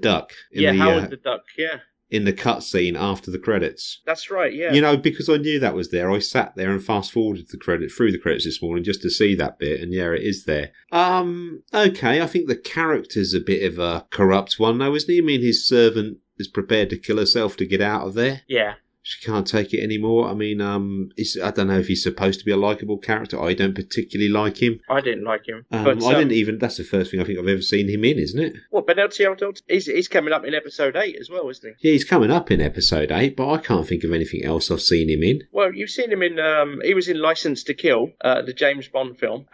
duck? Howard the Duck, yeah. In the cutscene after the credits. That's right, yeah. Because I knew that was there, I sat there and fast-forwarded through the credits this morning just to see that bit, and yeah, it is there. Okay, I think the character's a bit of a corrupt one, though, isn't he? I mean, his servant is prepared to kill herself to get out of there. Yeah. She can't take it anymore. I mean, I don't know if he's supposed to be a likeable character. I don't particularly like him. I didn't like him. But I didn't even... That's the first thing I think I've ever seen him in, isn't it? What, Benicio del Toro? He's coming up in episode 8 as well, isn't he? Yeah, he's coming up in episode 8, but I can't think of anything else I've seen him in. Well, you've seen him in... he was in License to Kill, the James Bond film.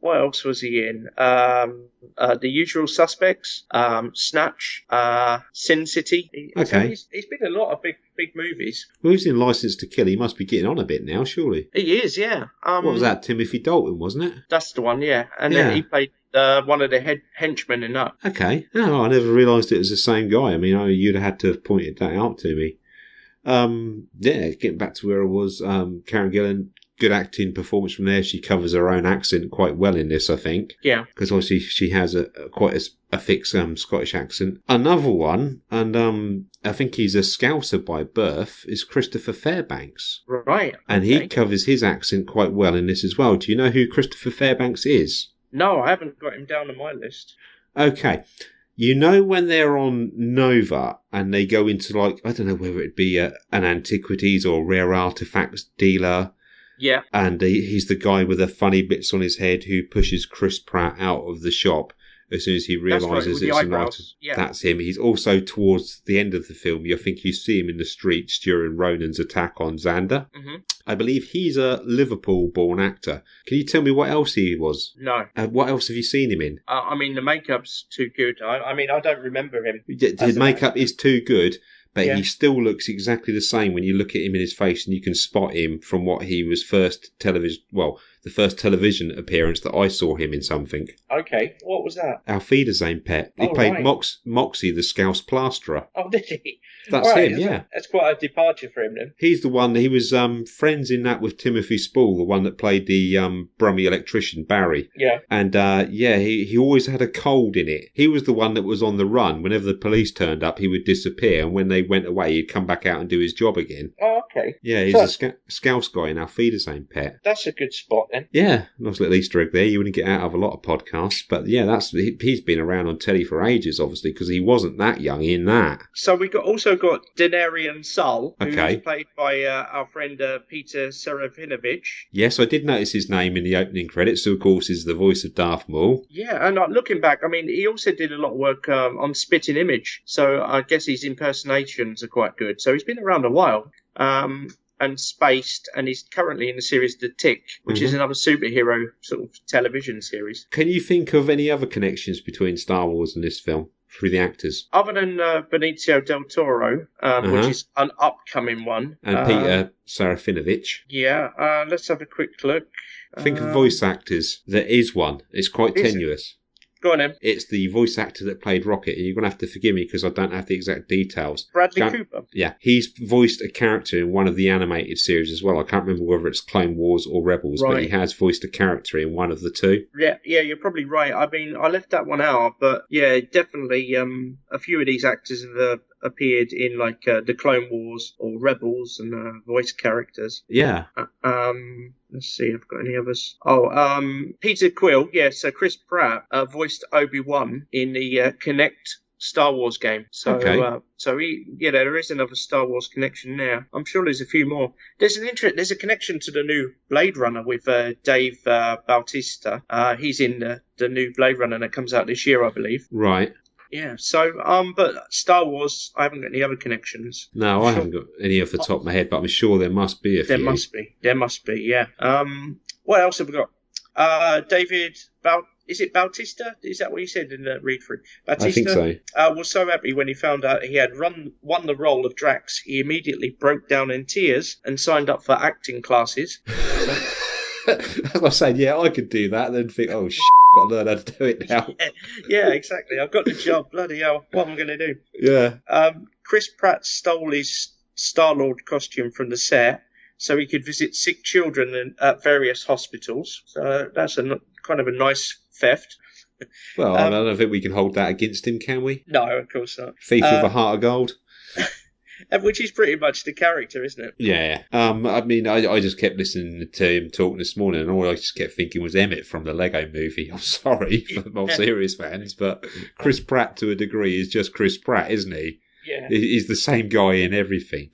What else was he in? The Usual Suspects, Snatch, Sin City. Okay. So he's been in a lot of big movies. Well, he's in License to Kill. He must be getting on a bit now, surely. He is, yeah. What was that? Timothy Dalton, wasn't it? That's the one, yeah. And then he played one of the henchmen in that. Okay. Oh, I never realised it was the same guy. I mean, you'd have had to have pointed that out to me. Getting back to where I was, Karen Gillan, good acting performance from there. She covers her own accent quite well in this, I think. Yeah. Because obviously she has quite a thick Scottish accent. Another one, and I think he's a Scouser by birth, is Christopher Fairbanks. Right. Okay. And he covers his accent quite well in this as well. Do you know who Christopher Fairbanks is? No, I haven't got him down on my list. Okay. You know when they're on Nova and they go into, like, I don't know whether it'd be an antiquities or rare artifacts dealer. Yeah. And he's the guy with the funny bits on his head who pushes Chris Pratt out of the shop as soon as he realises it's an item. Yeah. That's him. He's also towards the end of the film. I think you see him in the streets during Ronan's attack on Xander. Mm-hmm. I believe he's a Liverpool-born actor. Can you tell me what else he was? No. What else have you seen him in? I mean, the makeup's too good. I mean, I don't remember him. The makeup is too good. But he still looks exactly the same when you look at him in his face, and you can spot him from what he was the first television appearance that I saw him in something. Okay, what was that? Auf Wiedersehen, Pet. He played Moxie, the Scouse plasterer. Oh, did he? That's him, yeah. That's quite a departure for him then. He's the one, he was friends in that with Timothy Spall, the one that played the Brummie electrician, Barry. Yeah. And he always had a cold in it. He was the one that was on the run. Whenever the police turned up, he would disappear, and when they went away, he'd come back out and do his job again. Oh, okay. Yeah, he's a Scouse guy in Auf Wiedersehen, Pet. That's a good spot then. Yeah, nice little Easter egg there. You wouldn't get out of a lot of podcasts, but yeah, he's been around on telly for ages, obviously, because he wasn't that young in that. So we also got Denarian Sull, who's Okay. played by our friend Peter Serafinovich. Yes, I did notice his name in the opening credits, so of course is the voice of Darth Maul. Yeah, and looking back, I mean, he also did a lot of work on Spitting Image, so I guess his impersonations are quite good. So he's been around a while. And Spaced, and he's currently in the series The Tick, which is another superhero sort of television series. Can you think of any other connections between Star Wars and this film through the actors. Other than Benicio del Toro, which is an upcoming one. And Peter Serafinovich. Yeah, let's have a quick look. Think of voice actors. There is one. It's quite tenuous. Go on, then. It's the voice actor that played Rocket, and you're going to have to forgive me because I don't have the exact details. Bradley Cooper? Yeah, he's voiced a character in one of the animated series as well. I can't remember whether it's Clone Wars or Rebels, but he has voiced a character in one of the two. Yeah, you're probably right. I mean, I left that one out, but yeah, definitely a few of these actors have appeared in like the Clone Wars or Rebels and voice characters. Yeah. Let's see if I've got any others. Peter Quill. Yeah, so Chris Pratt voiced Obi-Wan in the Connect Star Wars game. So, there is another Star Wars connection there. I'm sure there's a few more. There's a connection to the new Blade Runner with Dave Bautista. He's in the new Blade Runner that comes out this year, I believe. Right. Yeah, so, but Star Wars, I haven't got any other connections. No, I haven't got any off the top of my head, but I'm sure there must be a few. There must be, yeah. What else have we got? David is it Bautista? Is that what he said in the read-through? Bautista? I think so. Was so happy when he found out he had won the role of Drax. He immediately broke down in tears and signed up for acting classes. As I said, yeah, I could do that, and then think, oh, got to learn how to do it now. Yeah, exactly. I've got the job. Bloody hell, what am I going to do? Yeah. Chris Pratt stole his Star-Lord costume from the set so he could visit sick children at various hospitals. So that's kind of a nice theft. Well, I don't think we can hold that against him, can we? No, of course not. Thief with a heart of gold. Which is pretty much the character, isn't it? Yeah. I mean, I just kept listening to him talking this morning, and all I just kept thinking was Emmett from the Lego movie. I'm sorry for more serious fans, but Chris Pratt, to a degree, is just Chris Pratt, isn't he? Yeah. He's the same guy in everything.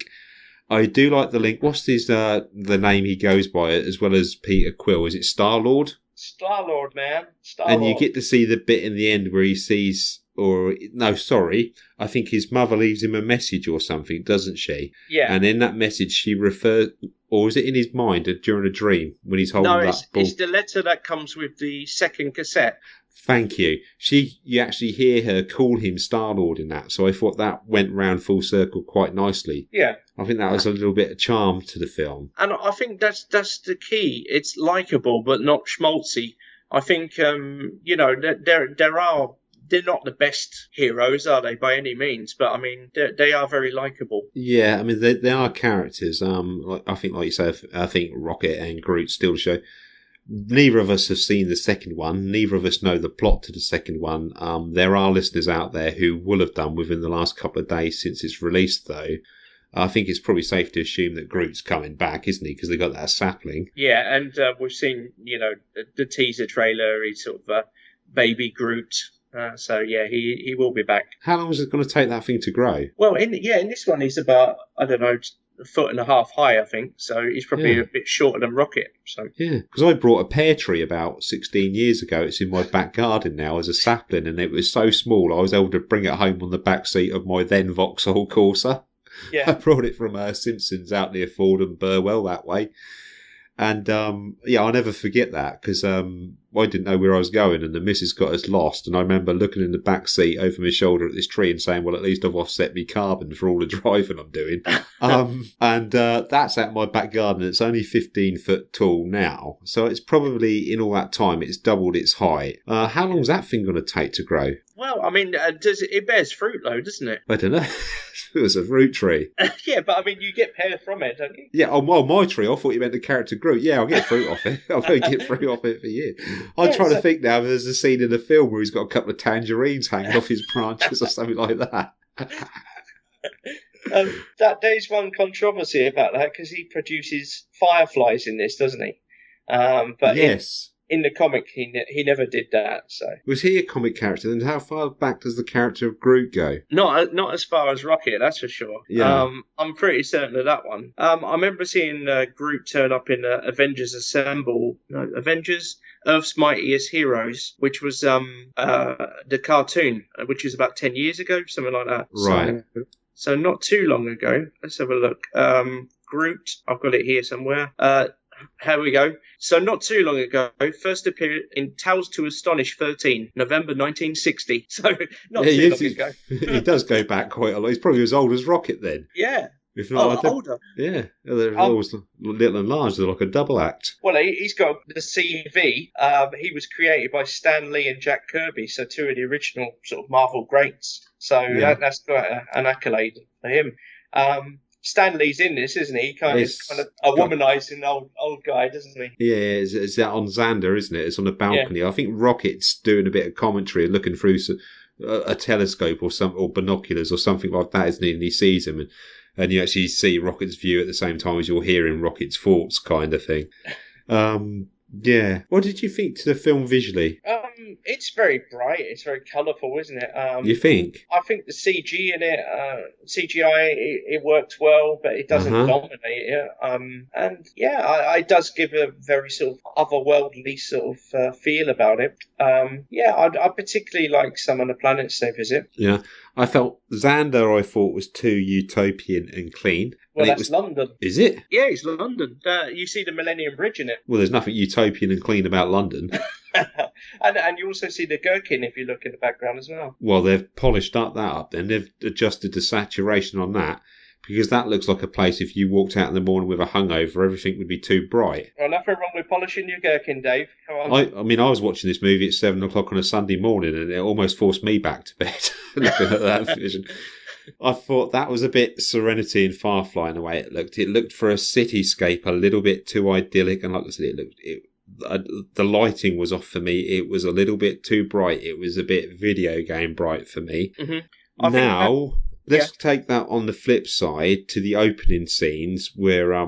I do like the link. What's his the name he goes by, as well as Peter Quill? Is it Star-Lord? Star-Lord, man. Star-Lord. And you get to see the bit in the end where he sees... I think his mother leaves him a message or something, doesn't she? Yeah. And in that message, she refers, or is it in his mind during a dream when he's holding that ball? It's the letter that comes with the second cassette. Thank you. You actually hear her call him Star-Lord in that, so I thought that went round full circle quite nicely. Yeah. I think that was a little bit of charm to the film. And I think that's the key. It's likeable, but not schmaltzy. I think, they're not the best heroes, are they, by any means? But, I mean, they are very likeable. Yeah, I mean, they are characters. I think, like you say, I think Rocket and Groot still show. Neither of us have seen the second one. Neither of us know the plot to the second one. There are listeners out there who will have done within the last couple of days since it's released, though. I think it's probably safe to assume that Groot's coming back, isn't he? Because they got that sapling. Yeah, and we've seen, the teaser trailer. He's sort of baby Groot. So yeah, he will be back. How long is it going to take that thing to grow? Well, in this one he's about, I don't know, 1.5 feet high, I think. So he's probably a bit shorter than Rocket. So yeah, because I brought a pear tree about 16 years ago. It's in my back garden now as a sapling, and it was so small I was able to bring it home on the back seat of my then Vauxhall Corsa. Yeah, I brought it from Simpsons out near Fordham, Burwell that way. And, I'll never forget that because I didn't know where I was going and the missus got us lost. And I remember looking in the back seat over my shoulder at this tree and saying, well, at least I've offset me carbon for all the driving I'm doing. That's out my back garden. It's only 15 foot tall now. So it's probably, in all that time, it's doubled its height. How long is that thing going to take to grow? Well, I mean, it bears fruit, though, doesn't it? I don't know. It was a fruit tree. Yeah, but I mean, you get pear from it, don't you? Yeah, my tree. I thought you meant the character Groot. Yeah, I'll get fruit off it. I'll get fruit off it for years. I'm trying to think now if there's a scene in the film where he's got a couple of tangerines hanging off his branches or something like that. There's one controversy about that because he produces fireflies in this, doesn't he? But yes. In the comic, he never did that. So was he a comic character? Then how far back does the character of Groot go? Not as far as Rocket, that's for sure. Yeah. I'm pretty certain of that one. I remember seeing Groot turn up in Avengers Earth's Mightiest Heroes, which was the cartoon, which was about 10 years ago, something like that. Right. So not too long ago. Let's have a look. Groot, I've got it here somewhere. here we go. So not too long ago, first appeared in Tales to Astonish 13, November 1960. So not too long ago. He does go back quite a lot. He's probably as old as Rocket then. Yeah. If not, older. Yeah, they're always little and large. They're like a double act. Well, he's got the CV. He was created by Stan Lee and Jack Kirby, so two of the original sort of Marvel greats. So that's quite an accolade for him. Stan Lee's in this, isn't he? He kind of a womanising old guy, doesn't he? Yeah, it's that on Xander, isn't it? It's on the balcony. Yeah. I think Rocket's doing a bit of commentary, looking through a telescope or binoculars or something like that, isn't he? And he sees him, and you actually see Rocket's view at the same time as you're hearing Rocket's thoughts, kind of thing. Yeah. What did you think to the film visually? It's very bright. It's very colourful, isn't it? You think? I think the CG in it, CGI, it worked well, but it doesn't dominate it. And yeah, it does give a very sort of otherworldly sort of feel about it. I particularly like some of the planets they visit. Yeah. I felt Xander, I thought, was too utopian and clean. Well, that's London. Is it? Yeah, it's London. You see the Millennium Bridge in it. Well, there's nothing utopian and clean about London. and you also see the gherkin if you look in the background as well. Well, they've polished that up, then they've adjusted the saturation on that, because that looks like a place if you walked out in the morning with a hungover, everything would be too bright. Well, nothing wrong with polishing your gherkin, Dave. Come on. I mean, I was watching this movie at 7 o'clock on a Sunday morning, and it almost forced me back to bed looking at that vision. I thought that was a bit Serenity and Firefly in the way it looked. It looked for a cityscape a little bit too idyllic, and like I said, the lighting was off for me. It was a little bit too bright. It was a bit video game bright for me. Mm-hmm. Now, let's take that on the flip side to the opening scenes where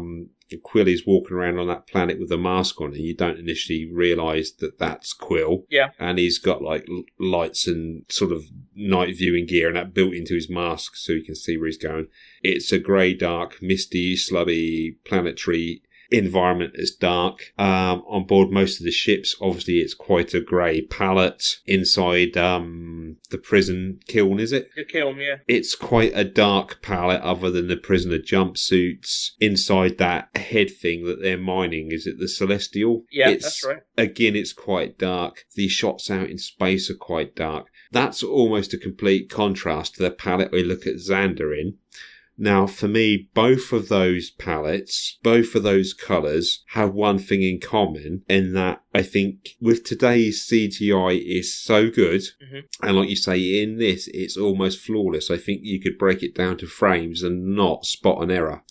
Quill is walking around on that planet with a mask on, and you don't initially realise that that's Quill. Yeah. And he's got like lights and sort of night viewing gear and that built into his mask so you can see where he's going. It's a grey, dark, misty, slubby, planetary environment is dark. On board most of the ships, obviously it's quite a grey palette. Inside the prison kiln, is it? The kiln, yeah. It's quite a dark palette other than the prisoner jumpsuits. Inside that head thing that they're mining, is it the Celestial? Yeah, that's right. Again, it's quite dark. The shots out in space are quite dark. That's almost a complete contrast to the palette we look at Xander in. Now, for me, both of those palettes, both of those colours have one thing in common, in that I think with today's CGI is so good, and like you say, in this, it's almost flawless. I think you could break it down to frames and not spot an error.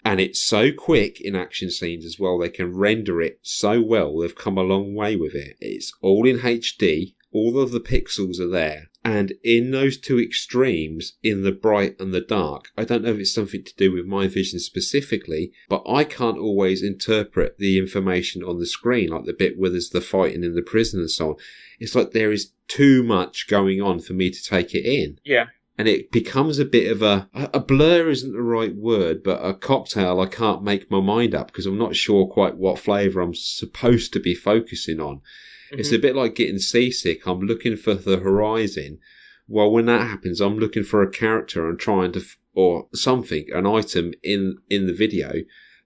And it's so quick in action scenes as well. They can render it so well. They've come a long way with it. It's all in HD. All of the pixels are there. And in those two extremes, in the bright and the dark, I don't know if it's something to do with my vision specifically, but I can't always interpret the information on the screen, like the bit where there's the fighting in the prison and so on. It's like there is too much going on for me to take it in. Yeah. And it becomes a bit of a blur isn't the right word, but a cocktail I can't make my mind up because I'm not sure quite what flavour I'm supposed to be focusing on. It's a bit like getting seasick. I'm looking for the horizon. Well, when that happens, I'm looking for a character and trying to, or something, an item in the video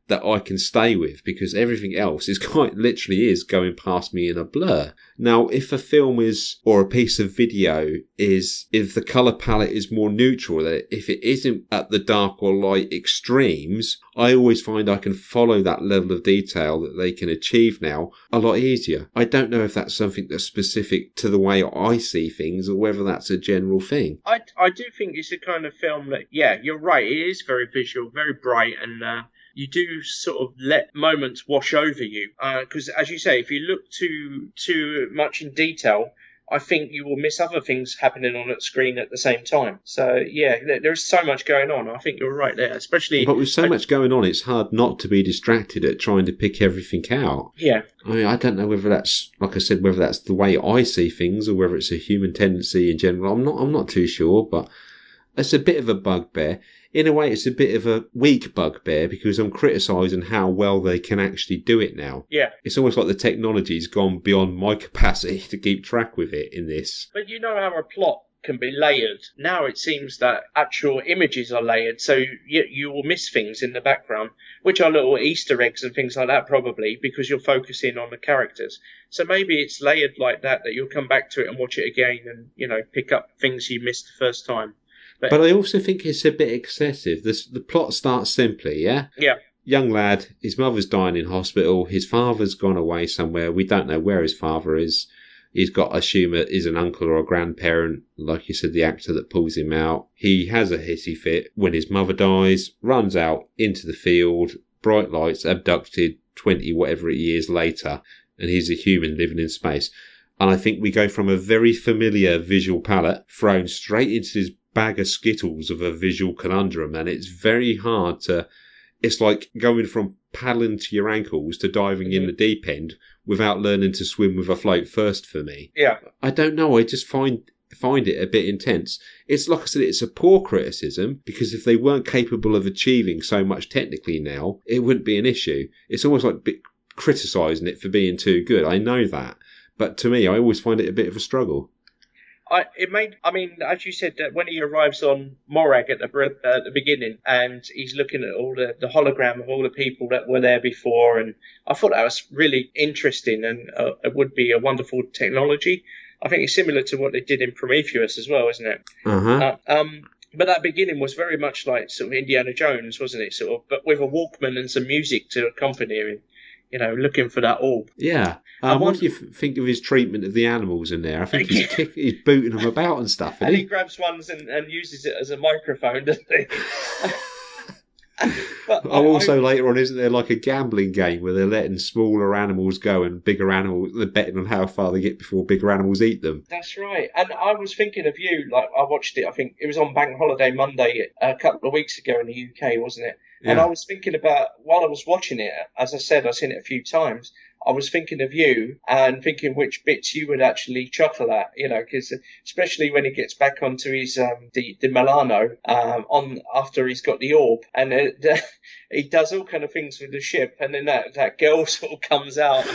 that I can stay with, because everything else is quite literally is going past me in a blur. Now, if a film is, or a piece of video is, if the colour palette is more neutral, if it isn't at the dark or light extremes, I always find I can follow that level of detail that they can achieve now a lot easier. I don't know if that's something that's specific to the way I see things or whether that's a general thing. I do think it's a kind of film that, yeah, you're right, it is very visual, very bright, and you do sort of let moments wash over you. Because, as you say, if you look too much in detail, I think you will miss other things happening on the screen at the same time. So, yeah, there's so much going on. I think you're right there, especially... But with so much going on, it's hard not to be distracted at trying to pick everything out. Yeah. I mean, I don't know whether that's, like I said, whether that's the way I see things or whether it's a human tendency in general. I'm not too sure, but it's a bit of a bugbear. In a way, it's a bit of a weak bugbear because I'm criticising how well they can actually do it now. Yeah. It's almost like the technology's gone beyond my capacity to keep track with it in this. But you know how a plot can be layered. Now it seems that actual images are layered, so you will miss things in the background, which are little Easter eggs and things like that, probably, because you're focusing on the characters. So maybe it's layered like that you'll come back to it and watch it again and, pick up things you missed the first time. But I also think it's a bit excessive. The plot starts simply, yeah? Yeah. Young lad, his mother's dying in hospital, his father's gone away somewhere, we don't know where his father is. He's got to assume it is an uncle or a grandparent, like you said, the actor that pulls him out. He has a hissy fit when his mother dies, runs out into the field, bright lights, abducted 20 whatever years later, and he's a human living in space. And I think we go from a very familiar visual palette thrown straight into this bag of Skittles of a visual conundrum, and it's very hard to... It's like going from paddling to your ankles to diving in the deep end without learning to swim with a float first for me. Yeah. I don't know. I just find it a bit intense. It's like I said, it's a poor criticism, because if they weren't capable of achieving so much technically now, it wouldn't be an issue. It's almost like criticising it for being too good. I know that. But to me, I always find it a bit of a struggle. As you said, when he arrives on Morag at the beginning, and he's looking at all the hologram of all the people that were there before, and I thought that was really interesting, and it would be a wonderful technology. I think it's similar to what they did in Prometheus as well, isn't it? Uh-huh. But that beginning was very much like sort of Indiana Jones, wasn't it? Sort of, but with a Walkman and some music to accompany him. Looking for that orb. Yeah. What do you think of his treatment of the animals in there? I think he's booting them about and stuff. And he grabs ones and uses it as a microphone, doesn't he? But later on, isn't there like a gambling game where they're letting smaller animals go and bigger animals, they're betting on how far they get before bigger animals eat them? That's right. And I was thinking of you, like I watched it, I think it was on Bank Holiday Monday a couple of weeks ago in the UK, wasn't it? Yeah. And I was thinking about, while I was watching it, as I said, I've seen it a few times, I was thinking of you and thinking which bits you would actually chuckle at, because especially when he gets back onto his the Milano after he's got the orb, and he does all kind of things with the ship, and then that girl sort of comes out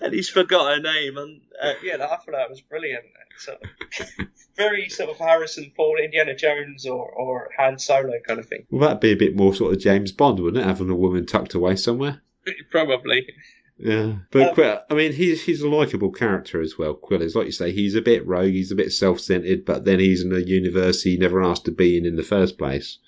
and he's forgot her name, and I thought that was brilliant. So, very sort of Harrison Ford, Indiana Jones, or Han Solo kind of thing. Well, that'd be a bit more sort of James Bond, wouldn't it? Having a woman tucked away somewhere. Probably. Yeah, but Quill, he's a likeable character as well. Quill is, like you say, he's a bit rogue, he's a bit self-centered, but then he's in a universe he never asked to be in the first place.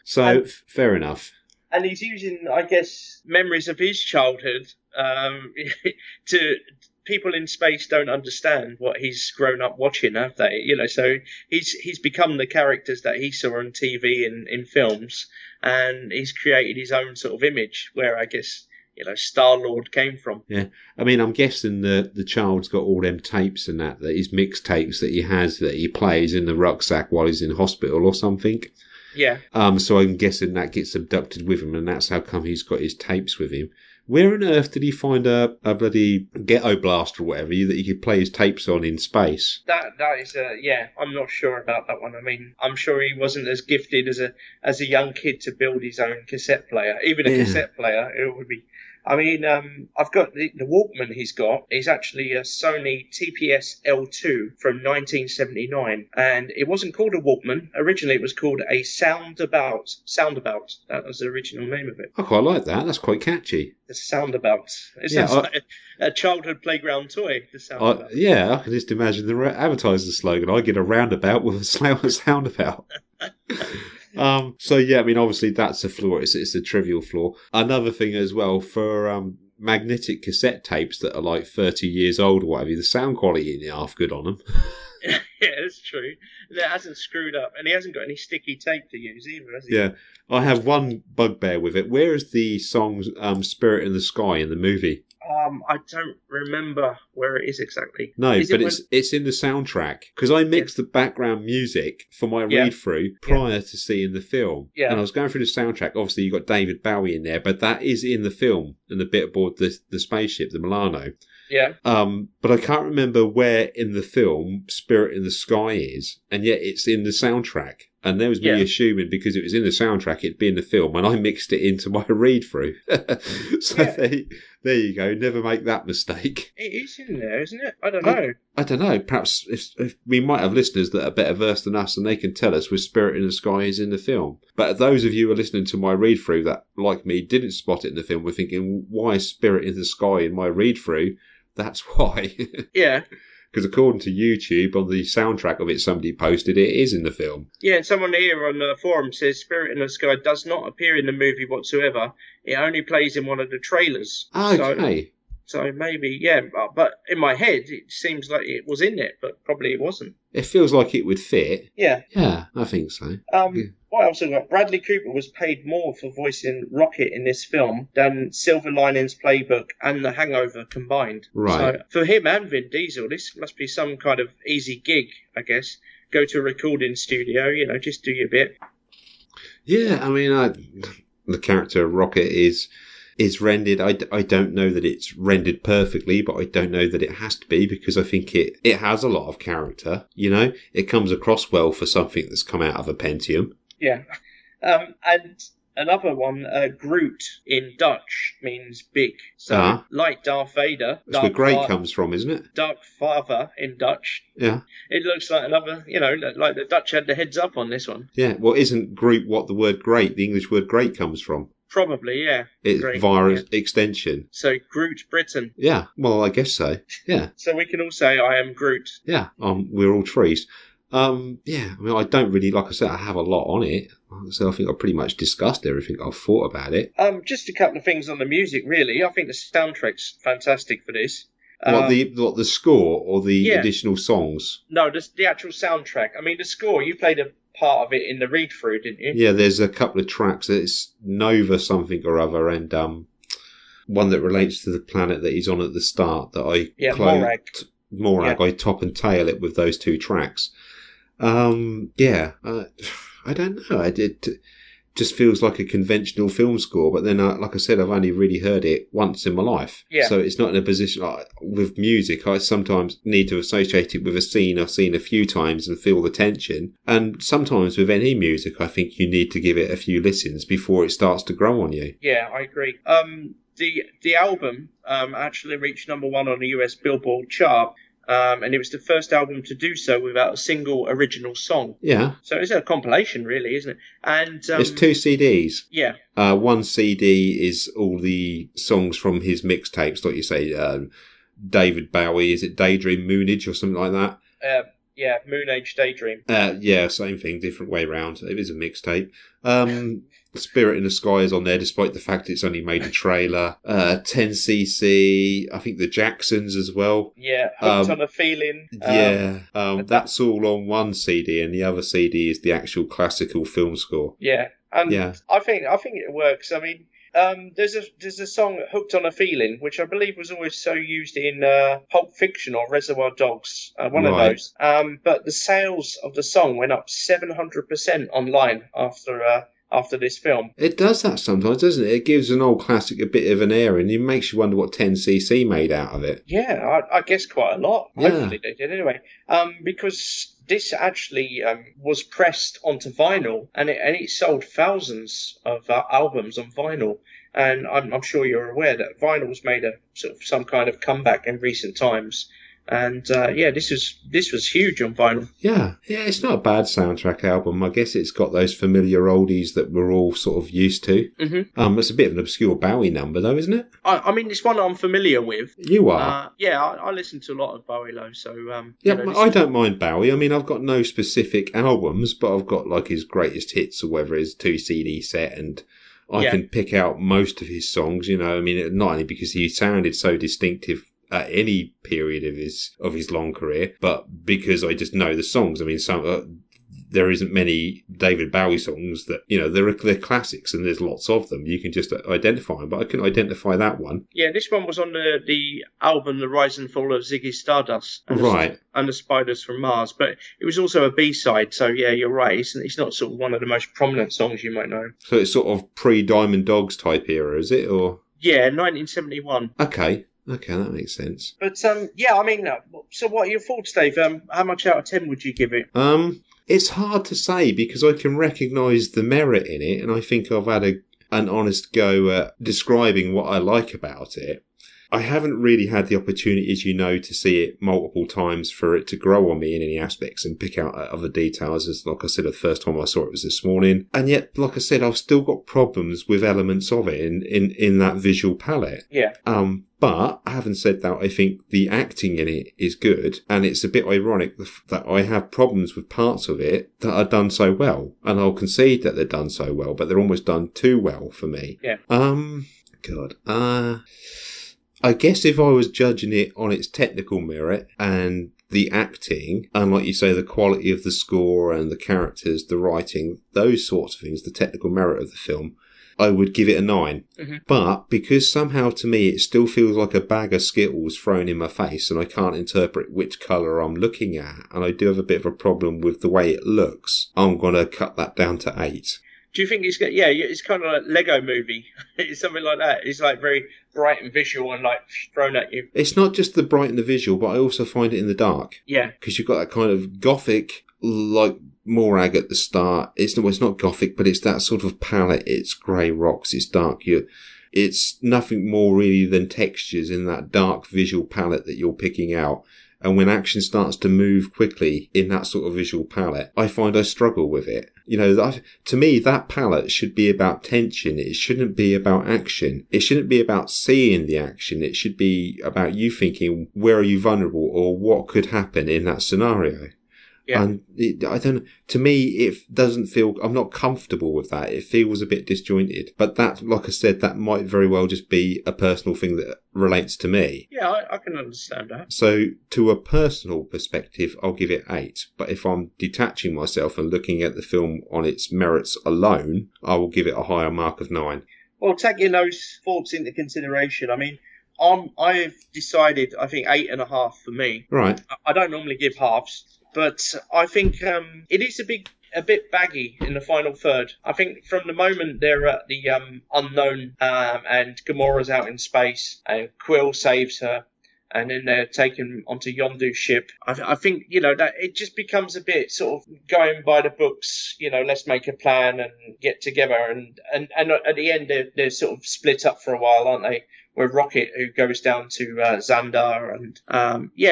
So, fair enough. And he's using, I guess, memories of his childhood to... People in space don't understand what he's grown up watching, have they? So he's become the characters that he saw on TV and in films, and he's created his own sort of image where I guess, Star-Lord came from. Yeah. I'm guessing the child's got all them tapes and that his mixtapes that he has that he plays in the rucksack while he's in hospital or something. Yeah. So I'm guessing that gets abducted with him, and that's how come he's got his tapes with him. Where on earth did he find a bloody ghetto blaster or whatever that he could play his tapes on in space? That is I'm not sure about that one. I'm sure he wasn't as gifted as a young kid to build his own cassette player. Even a cassette player, it would be. I've got the Walkman he's got. Is actually a Sony TPS L2 from 1979, and it wasn't called a Walkman. Originally, it was called a Soundabout. Soundabout. That was the original name of it. I quite like that. That's quite catchy. The Soundabout. It sounds like a childhood playground toy. The Soundabout. I can just imagine the advertising slogan. I get a roundabout with a soundabout. Obviously that's a flaw. It's a trivial flaw. Another thing as well, for magnetic cassette tapes that are like 30 years old or whatever, the sound quality ain't half good on them. Yeah, that's true. It hasn't screwed up, and he hasn't got any sticky tape to use either, has he? Yeah. I have one bugbear with it. Where is the song Spirit in the Sky in the movie? I don't remember where it is exactly. No, it's in the soundtrack, because I mixed the background music for my read-through prior to seeing the film. Yeah. And I was going through the soundtrack. Obviously, you got David Bowie in there, but that is in the film, and the bit aboard the spaceship, the Milano. Yeah. But I can't remember where in the film Spirit in the Sky is, and yet it's in the soundtrack. And there was me assuming because it was in the soundtrack, it'd be in the film, and I mixed it into my read-through. So there you go. Never make that mistake. It is in there, isn't it? I don't know. I don't know. Perhaps if we might have listeners that are better versed than us, and they can tell us where Spirit in the Sky is in the film. But those of you who are listening to my read-through that, like me, didn't spot it in the film, were thinking, why is Spirit in the Sky in my read-through? That's why. Yeah. Because according to YouTube, on the soundtrack of it somebody posted, it is in the film. Yeah, and someone here on the forum says Spirit in the Sky does not appear in the movie whatsoever. It only plays in one of the trailers. Okay. So maybe, but in my head, it seems like it was in it, but probably it wasn't. It feels like it would fit. Yeah. Yeah, I think so. What else have we got? Bradley Cooper was paid more for voicing Rocket in this film than Silver Linings Playbook and The Hangover combined. Right. So for him and Vin Diesel, this must be some kind of easy gig, I guess. Go to a recording studio, just do your bit. Yeah, I mean, the character of Rocket is rendered. I don't know that it's rendered perfectly, but I don't know that it has to be, because I think it has a lot of character. It comes across well for something that's come out of a Pentium. Yeah. And another one, Groot in Dutch means big. So like Darth Vader. That's where great comes from, isn't it? Dark Father in Dutch. Yeah. It looks like another, like the Dutch had the heads up on this one. Yeah. Well, isn't Groot what the word great, the English word great, comes from? Probably, yeah. It's Great, via extension. So Groot Britain. Yeah. Well, I guess so. Yeah. So we can all say I am Groot. Yeah. We're all trees. Yeah, I mean, I don't really, like I said, I have a lot on it. So I think I've pretty much discussed everything I've thought about it. Just a couple of things on the music, really. I think the soundtrack's fantastic for this. What, the score or the additional songs? No, the actual soundtrack. I mean, the score, you played a part of it in the read-through, didn't you? Yeah, there's a couple of tracks. It's Nova something or other, and one that relates to the planet that he's on at the start that I Morag. I top and tail it with those two tracks. I don't know. It just feels like a conventional film score, but then, like I said, I've only really heard it once in my life. Yeah. So it's not in a position with music. I sometimes need to associate it with a scene I've seen a few times and feel the tension. And sometimes with any music, I think you need to give it a few listens before it starts to grow on you. Yeah, I agree. The album actually reached number 1 on the US Billboard chart. And it was the first album to do so without a single original song. Yeah. So it's a compilation, really, isn't it? And it's 2 CDs. Yeah. One CD is all the songs from his mixtapes, like you say, David Bowie, is it Daydream Moonage or something like that? Yeah, Moon Age Daydream. Yeah, same thing, different way round. It is a mixtape. Spirit in the Sky is on there, despite the fact it's only made a trailer. 10cc, I think the Jacksons as well. Yeah, Hooked on a Feeling. That's all on one CD, and the other CD is the actual classical film score. Yeah, and I think it works. I mean, there's a song Hooked on a Feeling, which I believe was always so used in Pulp Fiction or Reservoir Dogs, one of those. But the sales of the song went up 700% online after this film. It does that sometimes, doesn't it? It gives an old classic a bit of an air, and it makes you wonder what 10cc made out of it. Yeah, I guess quite a lot. Yeah. Hopefully they did anyway. Because this actually was pressed onto vinyl, and it sold thousands of albums on vinyl. And I'm sure you're aware that vinyl's made a sort of some kind of comeback in recent times. And this was huge on vinyl. Yeah, it's not a bad soundtrack album. I guess it's got those familiar oldies that we're all sort of used to. Mm-hmm. It's a bit of an obscure Bowie number, though, isn't it? I mean, it's one I'm familiar with. You are? I listen to a lot of Bowie, though. So I don't mind Bowie. I mean, I've got no specific albums, but I've got like his greatest hits or whatever, his 2 CD set, and I can pick out most of his songs. I mean, not only because he sounded so distinctive at any period of his long career, but because I just know the songs. I mean, there isn't many David Bowie songs that, they're classics, and there's lots of them. You can just identify them, but I couldn't identify that one. Yeah, this one was on the album The Rise and Fall of Ziggy Stardust. And the Spiders from Mars, but it was also a B-side, so yeah, you're right. It's not sort of one of the most prominent songs you might know. So it's sort of pre-Diamond Dogs type era, is it? Or yeah, 1971. Okay, that makes sense. But I mean, so what are your thoughts, Dave? How much out of 10 would you give it? It's hard to say because I can recognise the merit in it, and I think I've had an honest go at describing what I like about it. I haven't really had the opportunity, as you know, to see it multiple times for it to grow on me in any aspects and pick out other details. As like I said, the first time I saw it was this morning. And yet, like I said, I've still got problems with elements of it in that visual palette. Yeah. But having said that, I think the acting in it is good. And it's a bit ironic that I have problems with parts of it that are done so well. And I'll concede that they're done so well, but they're almost done too well for me. Yeah. I guess if I was judging it on its technical merit and the acting, and like you say, the quality of the score and the characters, the writing, those sorts of things, the technical merit of the film, I would give it a 9. Mm-hmm. But because somehow to me it still feels like a bag of Skittles thrown in my face and I can't interpret which colour I'm looking at, and I do have a bit of a problem with the way it looks, I'm going to cut that down to 8. Do you think it's kind of like Lego Movie? It's something like that. It's like very bright and visual and like thrown at you. It's not just the bright and the visual, but I also find it in the dark. Yeah. Because you've got that kind of gothic, like Morag at the start. It's not gothic, but it's that sort of palette. It's grey rocks. It's dark. It's nothing more really than textures in that dark visual palette that you're picking out. And when action starts to move quickly in that sort of visual palette, I find I struggle with it. You know, to me, that palette should be about tension. It shouldn't be about action. It shouldn't be about seeing the action. It should be about you thinking, where are you vulnerable or what could happen in that scenario? Yeah. And I don't. To me, it doesn't feel. I'm not comfortable with that. It feels a bit disjointed. But that, like I said, that might very well just be a personal thing that relates to me. Yeah, I can understand that. So, to a personal perspective, I'll give it 8. But if I'm detaching myself and looking at the film on its merits alone, I will give it a higher mark of 9. Well, taking those thoughts into consideration, I mean, I've decided. I think 8.5 for me. Right. I don't normally give halves. But I think it is a bit baggy in the final third. I think from the moment they're at the unknown and Gamora's out in space and Quill saves her and then they're taken onto Yondu's ship, I think, you know, that it just becomes a bit sort of going by the books, you know, let's make a plan and get together. And at the end, they're sort of split up for a while, aren't they? With Rocket, who goes down to Xandar. And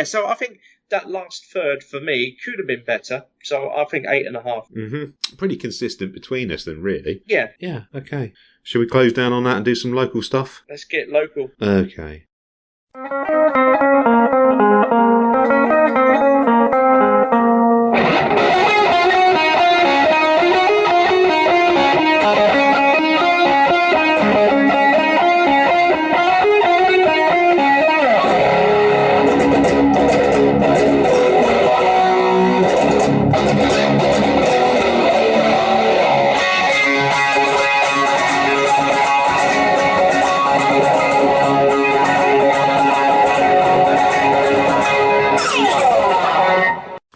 so I think that last third for me could have been better. So I think 8.5. Mm-hmm. Pretty consistent between us then, really. Yeah. Yeah, okay. Shall we close down on that and do some local stuff? Let's get local. Okay.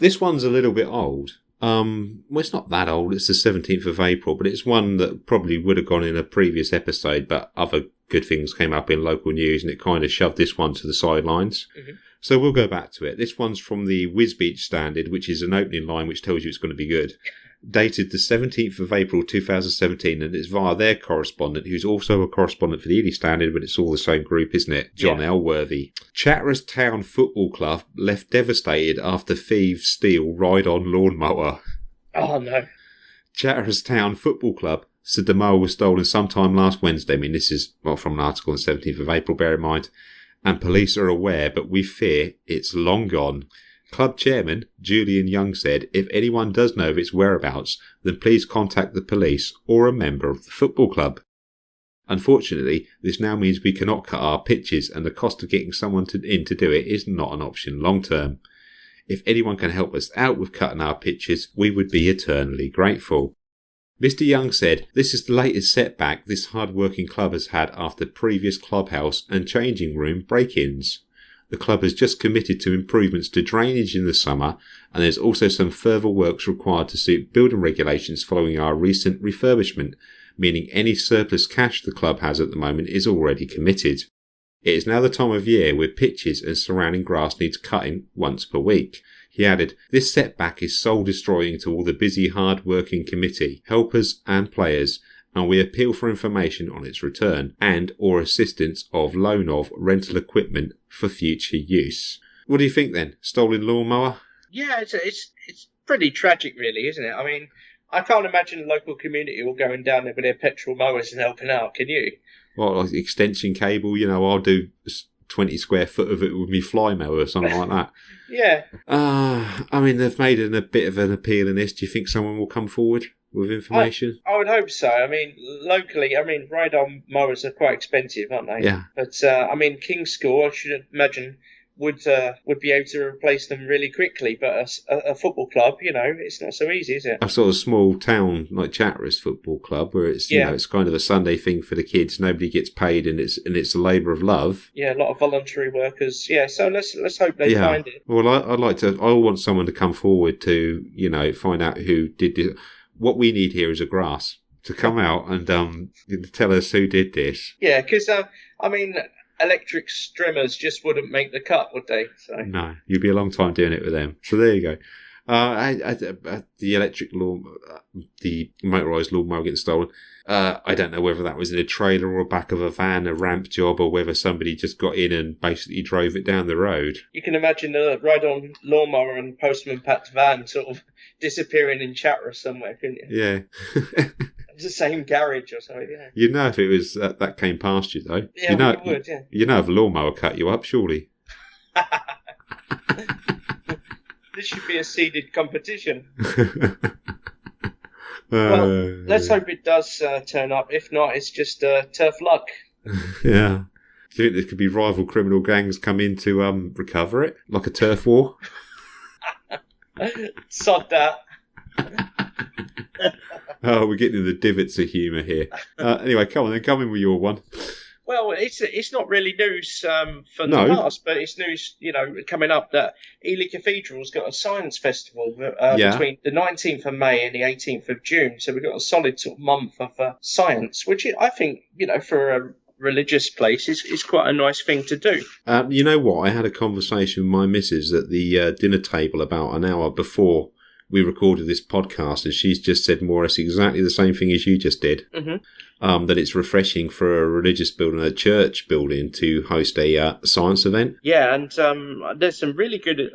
This one's a little bit old. Well, it's not that old. It's the 17th of April, but it's one that probably would have gone in a previous episode, but other good things came up in local news and it kind of shoved this one to the sidelines. Mm-hmm. So we'll go back to it. This one's from the Whiz Beach Standard, which is an opening line which tells you it's going to be good. Dated the 17th of April 2017, and it's via their correspondent, who's also a correspondent for the Ely Standard, but it's all the same group, isn't it? John Elworthy. Chatteris Town Football Club left devastated after thieves steal ride-on lawnmower. Oh, no. Chatteris Town Football Club said the mower was stolen sometime last Wednesday. I mean, this is from an article on the 17th of April, bear in mind. And police are aware, but we fear it's long gone. Club chairman Julian Young said, if anyone does know of its whereabouts, then please contact the police or a member of the football club. Unfortunately, this now means we cannot cut our pitches, and the cost of getting someone in to do it is not an option long term. If anyone can help us out with cutting our pitches, we would be eternally grateful. Mr. Young said, this is the latest setback this hard-working club has had after previous clubhouse and changing room break-ins. The club has just committed to improvements to drainage in the summer, and there's also some further works required to suit building regulations following our recent refurbishment, meaning any surplus cash the club has at the moment is already committed. It is now the time of year where pitches and surrounding grass needs cutting once per week. He added, "This setback is soul-destroying to all the busy, hard-working committee, helpers and players, and we appeal for information on its return and or assistance of loan of rental equipment for future use." What do you think then? Stolen lawnmower? Yeah, it's pretty tragic, really, isn't it? I mean, I can't imagine the local community all going down there with their petrol mowers and helping out, can you? Well, like extension cable, I'll do 20 square foot of it with me fly mower or something like that. Yeah. I mean, they've made a bit of an appeal in this. Do you think someone will come forward with information? I would hope so. I mean, locally, ride-on mowers are quite expensive, aren't they? Yeah. But, King's School, I should imagine, would be able to replace them really quickly. But a football club, it's not so easy, is it? A sort of small town like Chatteris Football Club, where it's it's kind of a Sunday thing for the kids. Nobody gets paid, and it's a labour of love. Yeah, a lot of voluntary workers. Yeah, so let's hope they find it. Well, I want someone to come forward to find out who did this. What we need here is a grass to come out and tell us who did this. Yeah, because electric streamers just wouldn't make the cut, would they? So. No, you'd be a long time doing it with them. So there you go. The electric the motorised lawnmower getting stolen. I don't know whether that was in a trailer or back of a van, a ramp job, or whether somebody just got in and basically drove it down the road. You can imagine a ride-on lawnmower and Postman Pat's van sort of disappearing in Chatteris somewhere, couldn't you? Yeah. It's the same garage or something, yeah. If it was that came past you, though. Yeah, it would, yeah. If a lawnmower cut you up, surely. This should be a seeded competition. Well, let's hope it does turn up. If not, it's just turf luck. Yeah. Do you think there could be rival criminal gangs come in to recover it? Like a turf war? Sod that. Oh, we're getting into the divots of humour here. Anyway, come in with your one. Well, it's not really news from the past, but it's news, coming up that Ely Cathedral's got a science festival between the 19th of May and the 18th of June. So we've got a solid sort of month of science, which I think, for a religious place is quite a nice thing to do. You know what? I had a conversation with my missus at the dinner table about an hour before we recorded this podcast, and she's just said more or less exactly the same thing as you just did. Mm-hmm. That it's refreshing for a religious building, a church building, to host a science event. Yeah, and there's some really good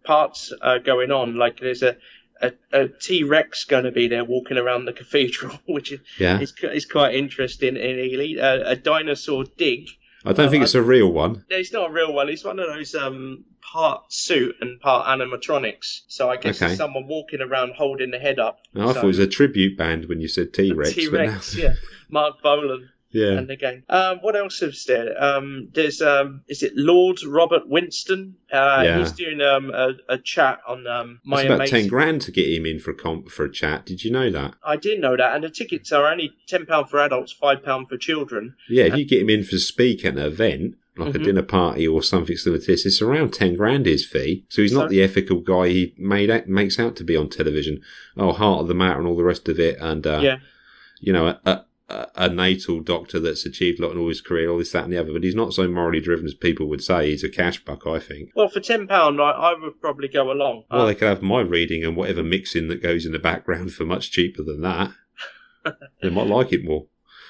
parts going on. Like there's a T-Rex going to be there walking around the cathedral, which is quite interesting in Ely. A dinosaur dig. I don't think it's a real one. It's not a real one. It's one of those part suit and part animatronics. So I guess it's someone walking around holding the head up. I thought it was a tribute band when you said T-Rex. T-Rex, yeah. Mark Bolan. Yeah. And again, what else is there? There's is it Lord Robert Winston? He's doing a chat on my. It's about 10 grand to get him in for a chat. Did you know that? I did know that, and the tickets are only £10 for adults, £5 for children. Yeah, if you get him in for speak at an event, like a dinner party or something similar to this, it's around 10 grand his fee. So he's not the ethical guy he makes out to be on television. Oh, heart of the matter and all the rest of it, and a natal doctor that's achieved a lot in all his career, all this, that and the other, but he's not so morally driven as people would say. He's a cash buck, I think. Well, for £10, I would probably go along. Well, they could have my reading and whatever mixing that goes in the background for much cheaper than that. They might like it more.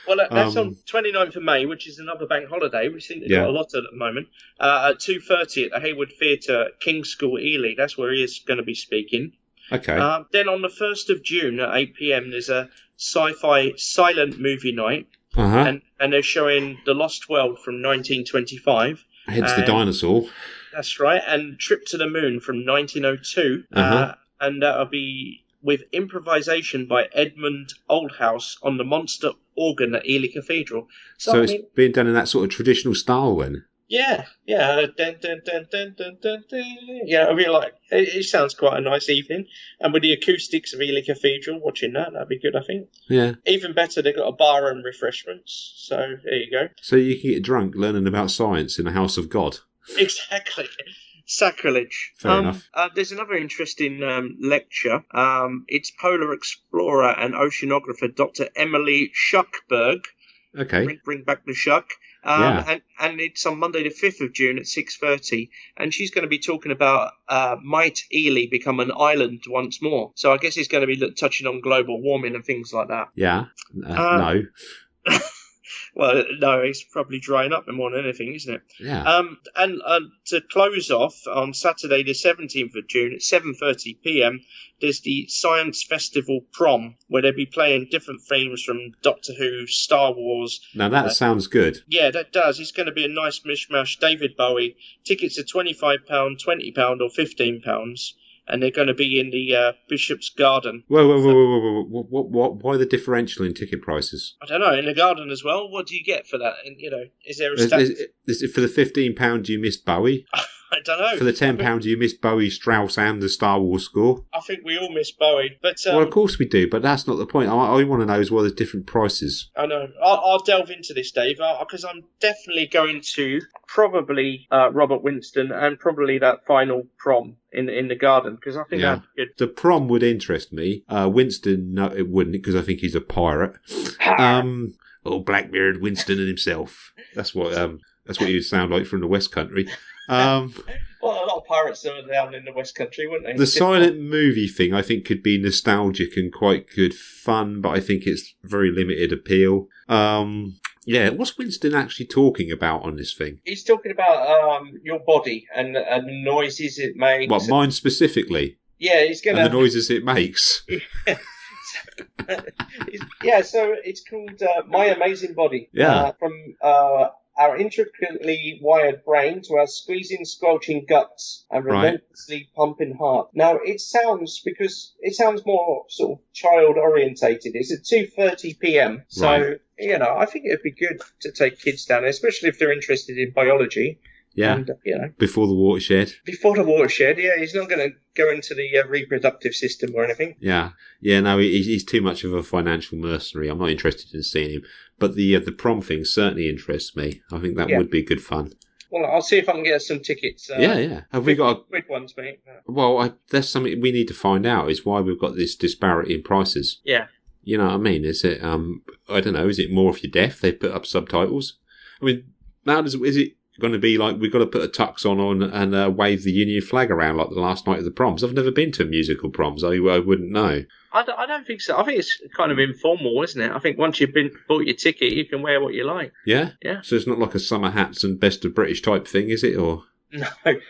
Well, that's on 29th of May, which is another bank holiday. We seem to got a lot at the moment. At 2:30 at the Hayward Theatre, King's School, Ely. That's where he is going to be speaking. Okay. Then on the 1st of June at 8 p.m, there's a sci-fi silent movie night. And they're showing The Lost World from 1925. Hence the dinosaur. That's right. And Trip to the Moon from 1902. And that'll be with improvisation by Edmund Oldhouse on the monster organ at Ely Cathedral. So it's being done in that sort of traditional style then? Yeah. Dun, dun, dun, dun, dun, dun, dun. Yeah, I mean, like, it sounds quite a nice evening. And with the acoustics of Ely Cathedral, watching that'd be good, I think. Yeah. Even better, they've got a bar and refreshments. So there you go. So you can get drunk learning about science in the house of God. Exactly. Sacrilege. Fair enough. There's another interesting lecture. It's polar explorer and oceanographer Dr. Emily Schuckberg. Okay. Bring back the Shuck. And it's on Monday the 5th of June at 6:30, and she's going to be talking about might Ely become an island once more. So I guess it's going to be touching on global warming and things like that. Yeah. No. Well, no, it's probably drying up more than anything, isn't it? Yeah. And to close off, on Saturday the 17th of June at 7:30 p.m, there's the Science Festival Prom, where they'll be playing different themes from Doctor Who, Star Wars. Now that sounds good. Yeah, that does. It's going to be a nice mishmash. David Bowie. Tickets are £25, £20 or £15. And they're going to be in the Bishop's Garden. Whoa. What? Why the differential in ticket prices? I don't know. In the garden as well? What do you get for that? And, is there a for the £15 you missed Bowie? I don't know. For the £10 you missed Bowie, Strauss and the Star Wars score? I think we all miss Bowie. But well, of course we do, but that's not the point. I want to know is why there's different prices. I know. I'll delve into this, Dave, because I'm definitely going to probably Robert Winston and probably that final prom in the garden, because I think that'd be good. The prom would interest me. Winston, no, it wouldn't, because I think he's a pirate. Blackbeard Winston and himself. That's what he would sound like from the West Country. Well, a lot of pirates are down in the West Country, wouldn't they? The silent movie thing, I think, could be nostalgic and quite good fun, but I think it's very limited appeal. Yeah, what's Winston actually talking about on this thing? He's talking about your body and the noises it makes. What, mine specifically? Yeah, he's going to... And the noises it makes. Yeah, so it's called My Amazing Body. Yeah. From our intricately wired brain to our squeezing, squelching guts and relentlessly pumping heart. Now, it sounds more sort of child-orientated. It's at 2:30 p.m. So, I think it'd be good to take kids down there, especially if they're interested in biology. Yeah, and, before the watershed. Before the watershed, yeah. He's not going to go into the reproductive system or anything. Yeah. No, he's too much of a financial mercenary. I'm not interested in seeing him. But the prom thing certainly interests me. I think that would be good fun. Well, I'll see if I can get some tickets. Yeah. Have we got quick ones, mate? Well, that's something we need to find out. Is why we've got this disparity in prices. Yeah. You know what I mean? Is it? I don't know. Is it more if you're deaf? They put up subtitles. I mean, is it going to be like we've got to put a tux on and wave the Union flag around like the last night of the proms? I've never been to a musical proms. I wouldn't know. I don't think so. I think it's kind of informal, isn't it? I think once you've bought your ticket, you can wear what you like. Yeah? Yeah. So it's not like a summer hats and best of British type thing, is it? Or no,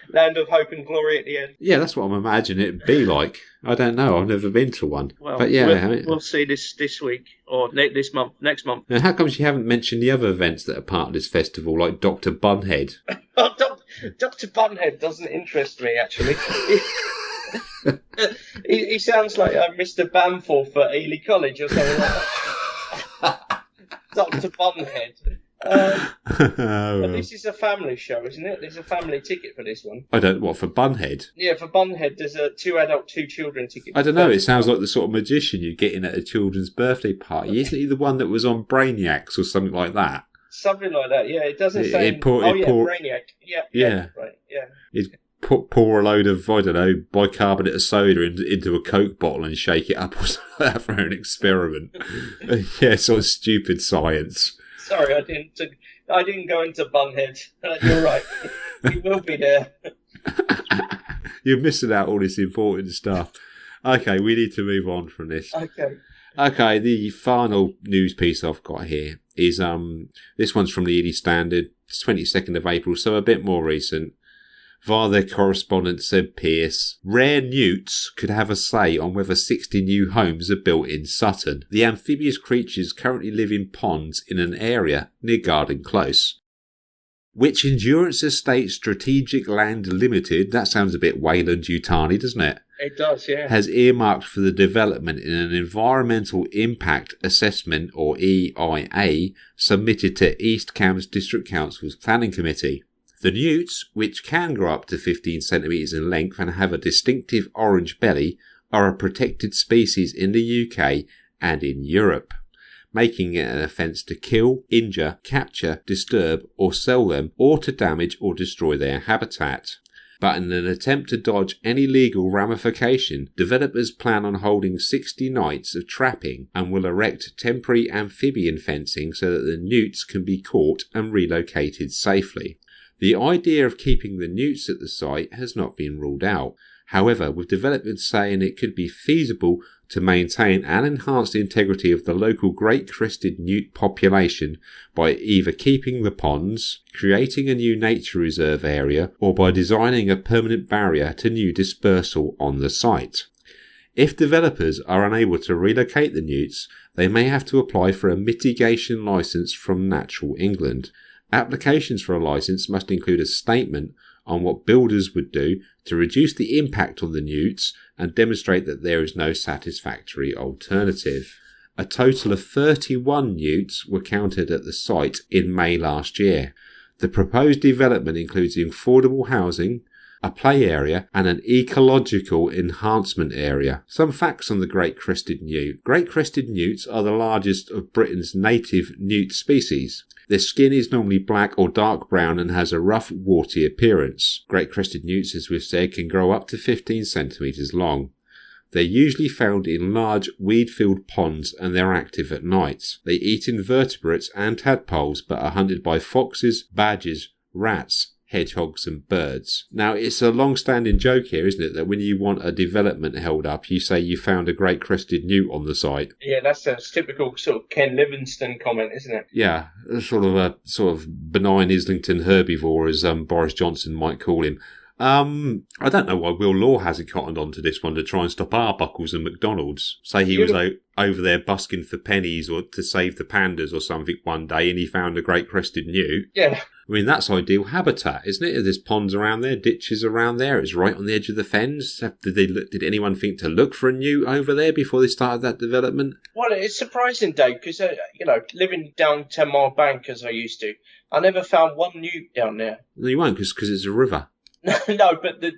land of hope and glory at the end. Yeah, that's what I'm imagining it'd be like. I don't know. I've never been to one. Well, but yeah, we'll see this week or next month. Now, how comes you haven't mentioned the other events that are part of this festival, like Dr. Bunhead? Dr. Bunhead doesn't interest me, actually. he sounds like Mr. Bamforth at Ely College or something like that. Dr. Bunhead. But this is a family show, isn't it? There's a family ticket for this one. For Bunhead? Yeah, for Bunhead, there's a 2 adult, 2 children ticket. I don't know, it sounds like the sort of magician you get in at a children's birthday party. Isn't he the one that was on Brainiacs or something like that? Something like that, yeah. It doesn't say... Brainiac. Yeah. Right, yeah. He'd pour a load of, I don't know, bicarbonate of soda into a Coke bottle and shake it up or something like that for an experiment. Yeah, sort of stupid science. Sorry, I didn't go into Bunhead. You're right. You will be there. You're missing out all this important stuff. Okay, we need to move on from this. Okay, the final news piece I've got here is this one's from the Ely Standard, 22nd of April, so a bit more recent. Via their correspondent, said Pearce, rare newts could have a say on whether 60 new homes are built in Sutton. The amphibious creatures currently live in ponds in an area near Garden Close, which Endurance Estate Strategic Land Limited, that sounds a bit Wayland-Yutani, doesn't it? It does, yeah. Has earmarked for the development in an Environmental Impact Assessment, or EIA, submitted to East Cambs District Council's Planning Committee. The newts, which can grow up to 15 centimetres in length and have a distinctive orange belly, are a protected species in the UK and in Europe, making it an offence to kill, injure, capture, disturb or sell them, or to damage or destroy their habitat. But in an attempt to dodge any legal ramification, developers plan on holding 60 nights of trapping and will erect temporary amphibian fencing so that the newts can be caught and relocated safely. The idea of keeping the newts at the site has not been ruled out. However, with developers saying it could be feasible to maintain and enhance the integrity of the local Great Crested Newt population by either keeping the ponds, creating a new nature reserve area, or by designing a permanent barrier to new dispersal on the site. If developers are unable to relocate the newts, they may have to apply for a mitigation licence from Natural England. Applications for a licence must include a statement on what builders would do to reduce the impact on the newts and demonstrate that there is no satisfactory alternative. A total of 31 newts were counted at the site in May last year. The proposed development includes affordable housing, a play area and an ecological enhancement area. Some facts on the Great Crested Newt. Great Crested Newts are the largest of Britain's native newt species. Their skin is normally black or dark brown and has a rough, warty appearance. Great Crested Newts, as we've said, can grow up to 15 centimetres long. They're usually found in large weed-filled ponds and they're active at night. They eat invertebrates and tadpoles but are hunted by foxes, badgers, rats, hedgehogs and birds. Now, it's a long-standing joke here, isn't it, that when you want a development held up, you say you found a Great Crested Newt on the site. Yeah, that's a typical sort of Ken Livingstone comment, isn't it? Yeah, sort of benign Islington herbivore, as Boris Johnson might call him. I don't know why Will Law hasn't cottoned on to this one to try and stop Arbuckles and McDonald's. Say he was over there busking for pennies or to save the pandas or something one day and he found a Great Crested Newt. Yeah. I mean, that's ideal habitat, isn't it? There's ponds around there, ditches around there. It's right on the edge of the fens. Did anyone think to look for a newt over there before they started that development? Well, it's surprising, Dave, because, living down 10 Mile Bank as I used to, I never found one newt down there. No, you won't, because it's a river. No, but the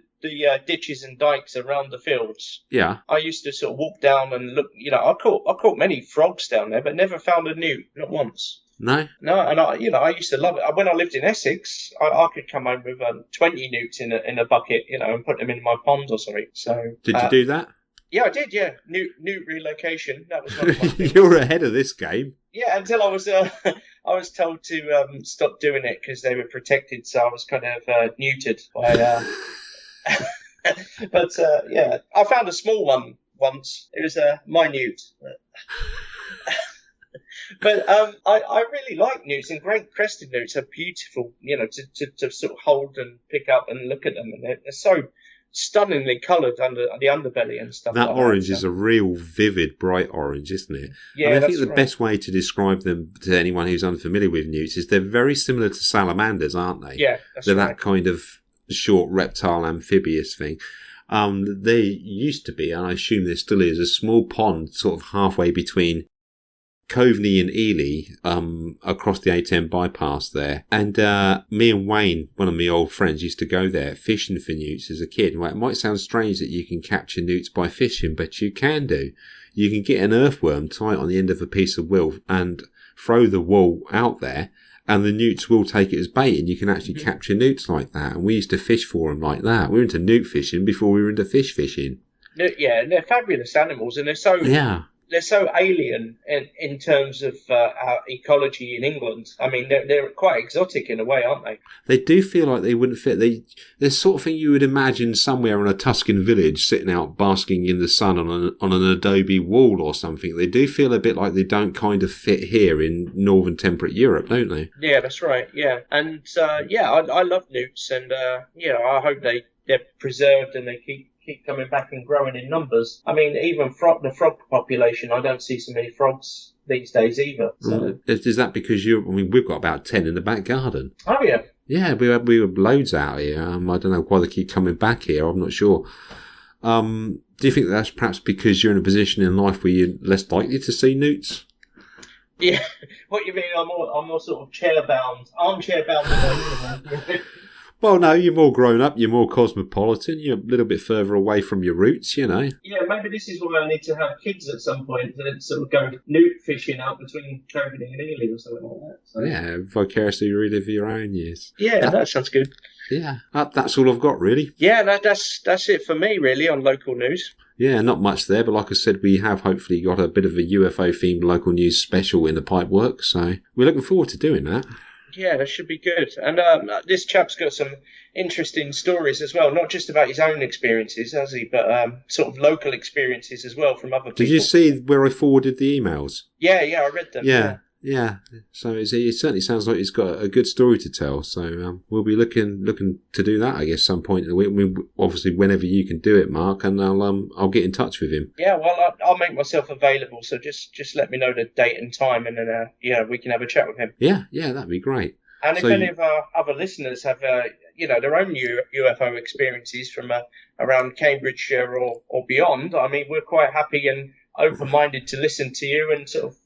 ditches and dikes around the fields. Yeah. I used to sort of walk down and look. I caught many frogs down there, but never found a newt, not once. No. No, and I used to love it. When I lived in Essex, I could come home with 20 newts in a bucket, and put them in my pond or something. So. Did you do that? Yeah, I did. Yeah, newt relocation. That was one of my things. You're ahead of this game. Yeah, until I was told to stop doing it because they were protected, so I was kind of neutered by. But yeah, I found a small one once. It was minute. But I really like newts, and Great Crested Newts are beautiful. To sort of hold and pick up and look at them, and they're so stunningly coloured under the underbelly and stuff. That like orange that, is a real vivid, bright orange, isn't it? Yeah, I think that's the best way to describe them to anyone who's unfamiliar with newts is they're very similar to salamanders, aren't they? Yeah, they're that kind of short reptile amphibious thing. They used to be, and I assume there still is, a small pond sort of halfway between Coveney and Ely, across the A10 bypass there. And me and Wayne, one of my old friends, used to go there fishing for newts as a kid. Well, it might sound strange that you can capture newts by fishing, but you can do. You can get an earthworm, tie it on the end of a piece of wool and throw the wool out there, and the newts will take it as bait, and you can actually capture newts like that. And we used to fish for them like that. We were into newt fishing before we were into fish fishing. Yeah, they're fabulous animals, and they're so they're so alien in terms of our ecology in England. I mean, they're quite exotic in a way, aren't they? They do feel like they wouldn't fit. They're sort of thing you would imagine somewhere in a Tuscan village, sitting out basking in the sun on an adobe wall or something. They do feel a bit like they don't kind of fit here in northern temperate Europe, don't they? Yeah, that's right. Yeah, and I love newts, and I hope they're preserved and they keep coming back and growing in numbers. I mean, even the frog population, I don't see so many frogs these days either. So. Is that because we've got about 10 in the back garden. Oh, yeah. Yeah, we have loads out here. I don't know why they keep coming back here. I'm not sure. Do you think that's perhaps because you're in a position in life where you're less likely to see newts? Yeah. What you mean? I'm more sort of armchair bound. Well, no, you're more grown up, you're more cosmopolitan, you're a little bit further away from your roots, Yeah, maybe this is why I need to have kids at some point to sort of go newt fishing out between Coveney and Ely or something like that. So. Yeah, vicariously relive your own years. Yeah, that sounds good. Yeah, that's all I've got, really. Yeah, that's it for me, really, on local news. Yeah, not much there, but like I said, we have hopefully got a bit of a UFO-themed local news special in the pipework, so we're looking forward to doing that. Yeah, that should be good. And this chap's got some interesting stories as well, not just about his own experiences, has he, but sort of local experiences as well from other people. Did you see where I forwarded the emails? Yeah, I read them. Yeah. So it certainly sounds like he's got a good story to tell. So we'll be looking to do that, I guess, some point in the week. I mean, obviously, whenever you can do it, Mark, and I'll get in touch with him. Yeah, well, I'll make myself available. So just let me know the date and time, and then we can have a chat with him. Yeah, that'd be great. And if any of our other listeners have their own UFO experiences from around Cambridgeshire or beyond, I mean, we're quite happy and open-minded to listen to you and sort of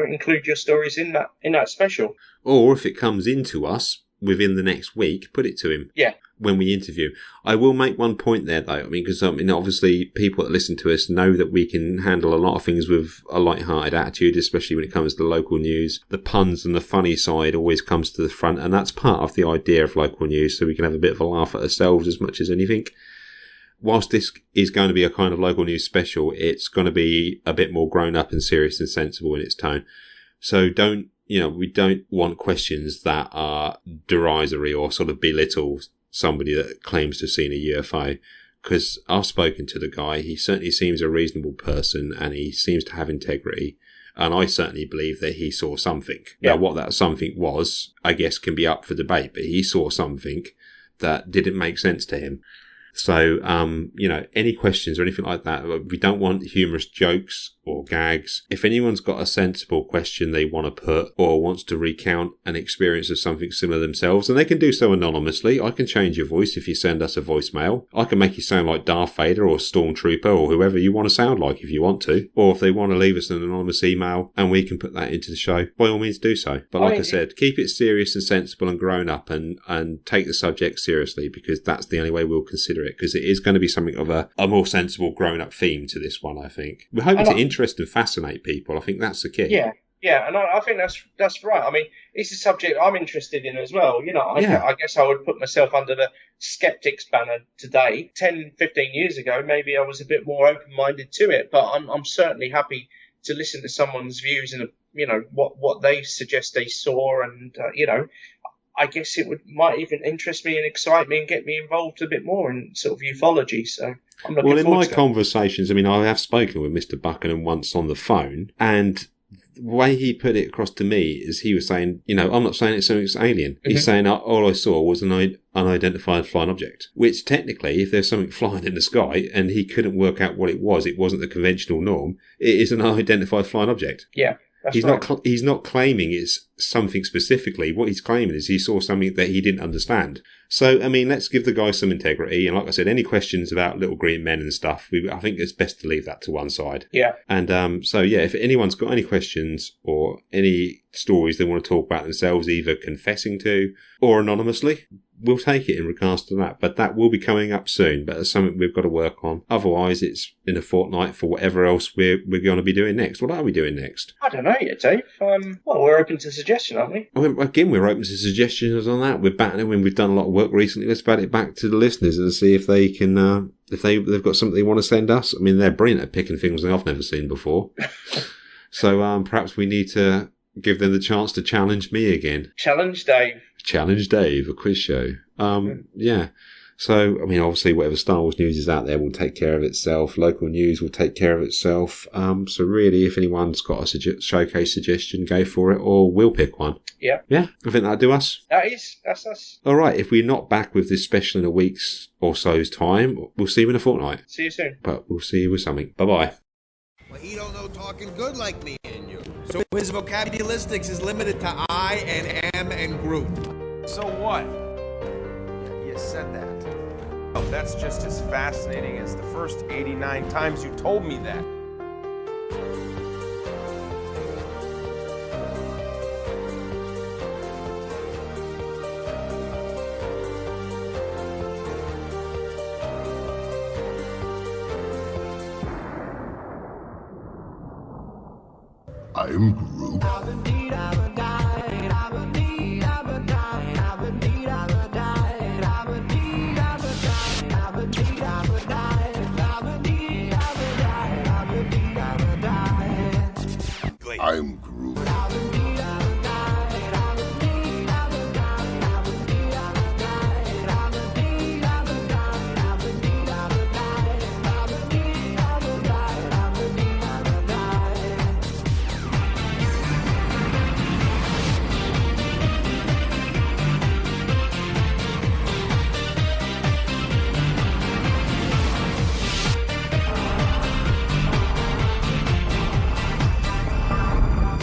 include your stories in that special. Or if it comes into us within the next week, put it to him. Yeah. When we interview. I will make one point there, though. I mean, because obviously people that listen to us know that we can handle a lot of things with a light-hearted attitude, especially when it comes to local news. The puns and the funny side always comes to the front, and that's part of the idea of local news, so we can have a bit of a laugh at ourselves as much as anything. Whilst this is going to be a kind of local news special, it's going to be a bit more grown up and serious and sensible in its tone. So we don't want questions that are derisory or sort of belittle somebody that claims to have seen a UFO. Because I've spoken to the guy, he certainly seems a reasonable person and he seems to have integrity. And I certainly believe that he saw something. Yeah. Now, what that something was, I guess, can be up for debate, but he saw something that didn't make sense to him. So, any questions or anything like that, we don't want humorous jokes or gags. If anyone's got a sensible question they want to put or wants to recount an experience of something similar themselves, and they can do so anonymously. I can change your voice if you send us a voicemail. I can make you sound like Darth Vader or Stormtrooper or whoever you want to sound like if you want to. Or if they want to leave us an anonymous email and we can put that into the show, by all means do so. But like I said, keep it serious and sensible and grown up and take the subject seriously, because that's the only way we'll consider it, because it is going to be something of a more sensible grown up theme to this one, I think. We're hoping to interest and fascinate people. I think that's the key. Yeah, and I think that's right. I mean, it's a subject I'm interested in as well. I guess I would put myself under the skeptics banner today. 10, 15 years ago, maybe I was a bit more open-minded to it, but I'm certainly happy to listen to someone's views and what they suggest they saw, and I guess might even interest me and excite me and get me involved a bit more in sort of ufology. So I'm looking forward to it. Well, in my conversations, I mean, I have spoken with Mr. Buckingham once on the phone, and the way he put it across to me is he was saying, I'm not saying it's something alien. Mm-hmm. He's saying all I saw was an unidentified flying object, which technically, if there's something flying in the sky and he couldn't work out what it wasn't the conventional norm, it is an unidentified flying object. Yeah. He's not claiming it's something specifically. What he's claiming is he saw something that he didn't understand. So, I mean, let's give the guy some integrity. And like I said, any questions about little green men and stuff, I think it's best to leave that to one side. Yeah. And if anyone's got any questions or any stories they want to talk about themselves, either confessing to or anonymously, we'll take it in regards to that. But that will be coming up soon. But it's something we've got to work on. Otherwise, it's in a fortnight for whatever else we're going to be doing next. What are we doing next? I don't know yet, Dave. We're open to suggestion, aren't we? Again, we're open to suggestions on that. We're batting when we've done a lot of work recently. Let's bat it back to the listeners and see if they can, if they've got something they want to send us. I mean, they're brilliant at picking things I've never seen before. So perhaps we need to give them the chance to challenge me again. Challenge Dave, a quiz show. Yeah. So, I mean, obviously, whatever Star Wars news is out there will take care of itself. Local news will take care of itself. So really, if anyone's got a showcase suggestion, go for it, or we'll pick one. Yeah. Yeah, I think that'll do us. That's us. All right, if we're not back with this special in a week's or so's time, we'll see you in a fortnight. See you soon. But we'll see you with something. Bye-bye. Well, he don't know talking good like me and you. So his vocabularistics is limited to I and am and Groot. So what? You said that. Oh, that's just as fascinating as the first 89 times you told me that. I'm Groot. exactly? I'm Groot.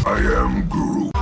I am Groot.